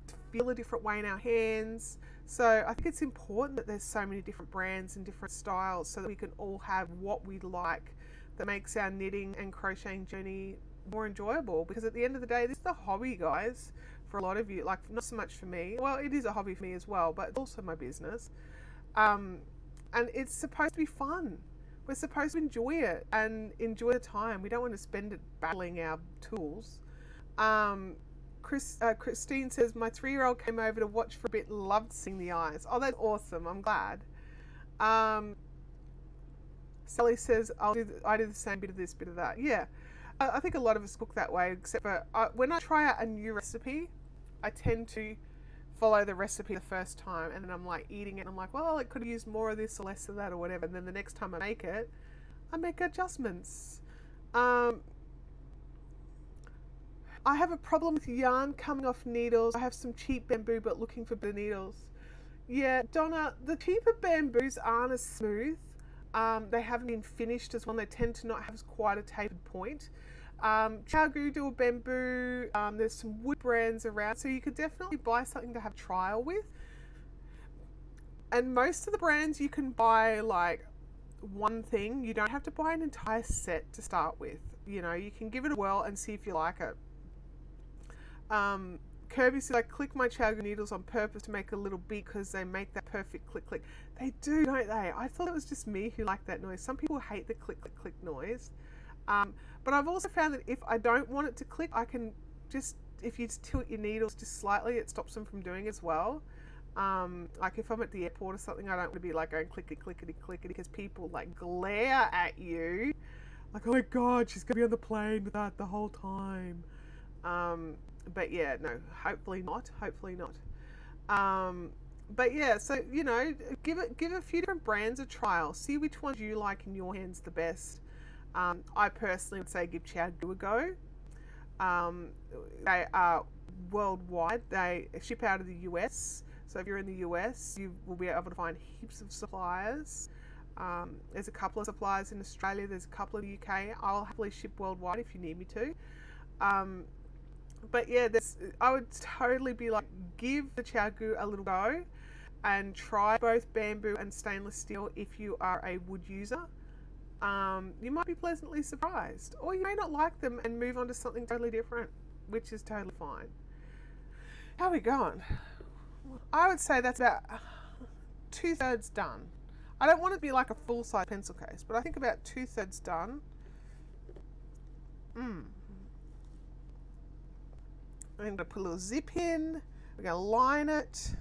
to feel a different way in our hands. So I think it's important that there's so many different brands and different styles, so that we can all have what we like, that makes our knitting and crocheting journey more enjoyable. Because at the end of the day, this is a hobby, guys, for a lot of you. Like, not so much for me. Well, it is a hobby for me as well, but it's also my business. And it's supposed to be fun. We're supposed to enjoy it and enjoy the time. We don't want to spend it battling our tools. Christine says, my 3-year-old came over to watch for a bit and loved seeing the eyes. Oh, that's awesome. I'm glad. Sally says, I do the same, bit of this, bit of that. Yeah, I think a lot of us cook that way, except for when I try out a new recipe, I tend to follow the recipe the first time, and then I'm like eating it, and I'm like, well, it could have used more of this or less of that or whatever. And then the next time I make it, I make adjustments. I have a problem with yarn coming off needles. I have some cheap bamboo, but looking for better needles. Yeah, Donna, the cheaper bamboos aren't as smooth. They haven't been finished as well. They tend to not have quite a tapered point. Chagu do a bamboo. There's some wood brands around, so you could definitely buy something to have trial with. And most of the brands you can buy like one thing. You don't have to buy an entire set to start with. You know, you can give it a whirl and see if you like it. Kirby said, I click my Chagu needles on purpose to make a little beat because they make that perfect click click. They do, don't they? I thought it was just me who liked that noise. Some people hate the click click click noise. But I've also found that if I don't want it to click, I can just, if you just tilt your needles just slightly, it stops them from doing as well. Like if I'm at the airport or something, I don't want to be like going clickety clickety clickety because people like glare at you. Like, oh my God, she's going to be on the plane with that the whole time. But yeah, no, hopefully not. But yeah, so, you know, give a few different brands a trial. See which ones you like in your hands the best. I personally would say give Chagu a go. They are worldwide. They ship out of the US. So if you're in the US, you will be able to find heaps of suppliers. There's a couple of suppliers in Australia. There's a couple in the UK. I'll happily ship worldwide if you need me to. But yeah, I would totally be like, give the Chagu a little go and try both bamboo and stainless steel if you are a wood user. You might be pleasantly surprised, or you may not like them and move on to something totally different, which is totally fine. How are we going? I would say that's about 2/3 done. I don't want it to be like a full-size pencil case, but I think about 2/3 done. I'm going to put a little zip in. We're going to line it.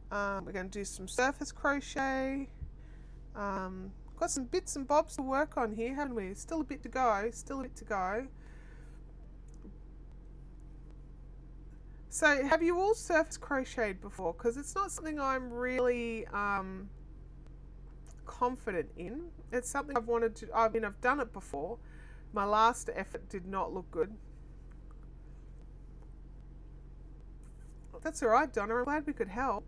We're going to do some surface crochet. Got some bits and bobs to work on here, haven't we? Still a bit to go. So have you all surface crocheted before? Because it's not something I'm really confident in. It's something I've wanted to, I've done it before. My last effort did not look good. That's all right, Donna. I'm glad we could help.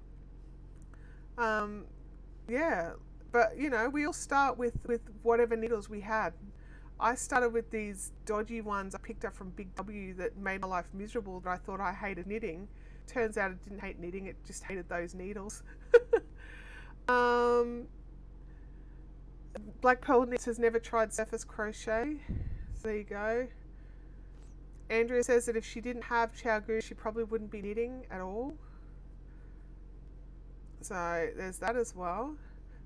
Yeah, but you know, we all start with whatever needles we had. I started with these dodgy ones I picked up from Big W that made my life miserable, that I thought I hated knitting. Turns out it didn't hate knitting, it just hated those needles. Black Pearl Knits has never tried surface crochet. So there you go. Andrea says that if she didn't have Chagu, she probably wouldn't be knitting at all. So there's that as well.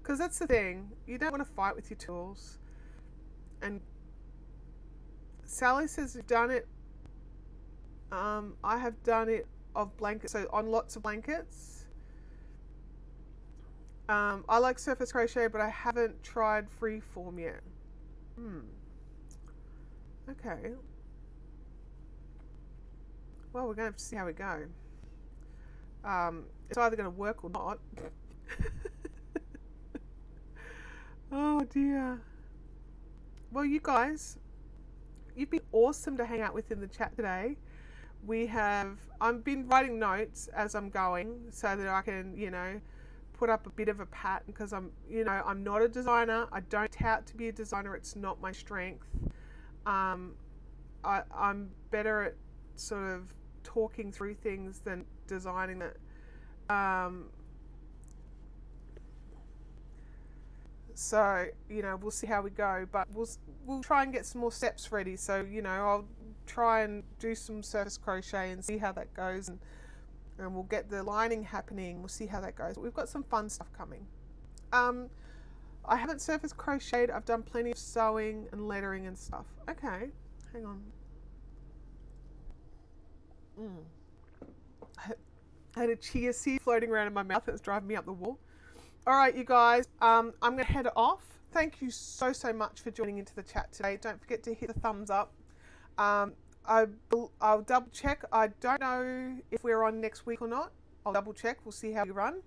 Because that's the thing, you don't want to fight with your tools. And Sally says you've done it. I have done it of blankets, so on lots of blankets. I like surface crochet, but I haven't tried freeform yet. Okay. Well, we're going to have to see how we go. It's either going to work or not. Oh dear. Well, you guys, you've been awesome to hang out with in the chat today. I've been writing notes as I'm going so that I can, you know, put up a bit of a pattern, because I'm not a designer. I don't tout to be a designer. It's not my strength. I'm better at sort of talking through things than designing it. So, you know, we'll see how we go, but we'll try and get some more steps ready. So, you know, I'll try and do some surface crochet and see how that goes, and we'll get the lining happening. We'll see how that goes. We've got some fun stuff coming. I haven't surface crocheted. I've done plenty of sewing and lettering and stuff. Okay, hang on. I had a chia seed floating around in my mouth. It was driving me up the wall. All right, you guys, I'm going to head off. Thank you so much for joining into the chat today. Don't forget to hit the thumbs up. I'll double check. I don't know if we're on next week or not. I'll double check. We'll see how we run.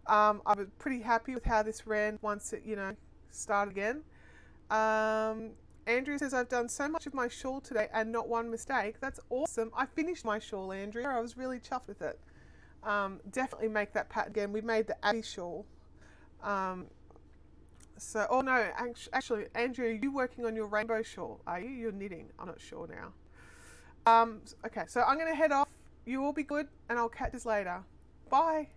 I was pretty happy with how this ran once it, you know, started again. Andrea says, I've done so much of my shawl today and not one mistake. That's awesome. I finished my shawl, Andrea. I was really chuffed with it. definitely make that pattern again. We made the Abby shawl. So, oh no, actually, Andrea, are you working on your rainbow shawl? Are you? You're knitting. I'm not sure now. Okay, so I'm going to head off. You all be good, and I'll catch this later. Bye.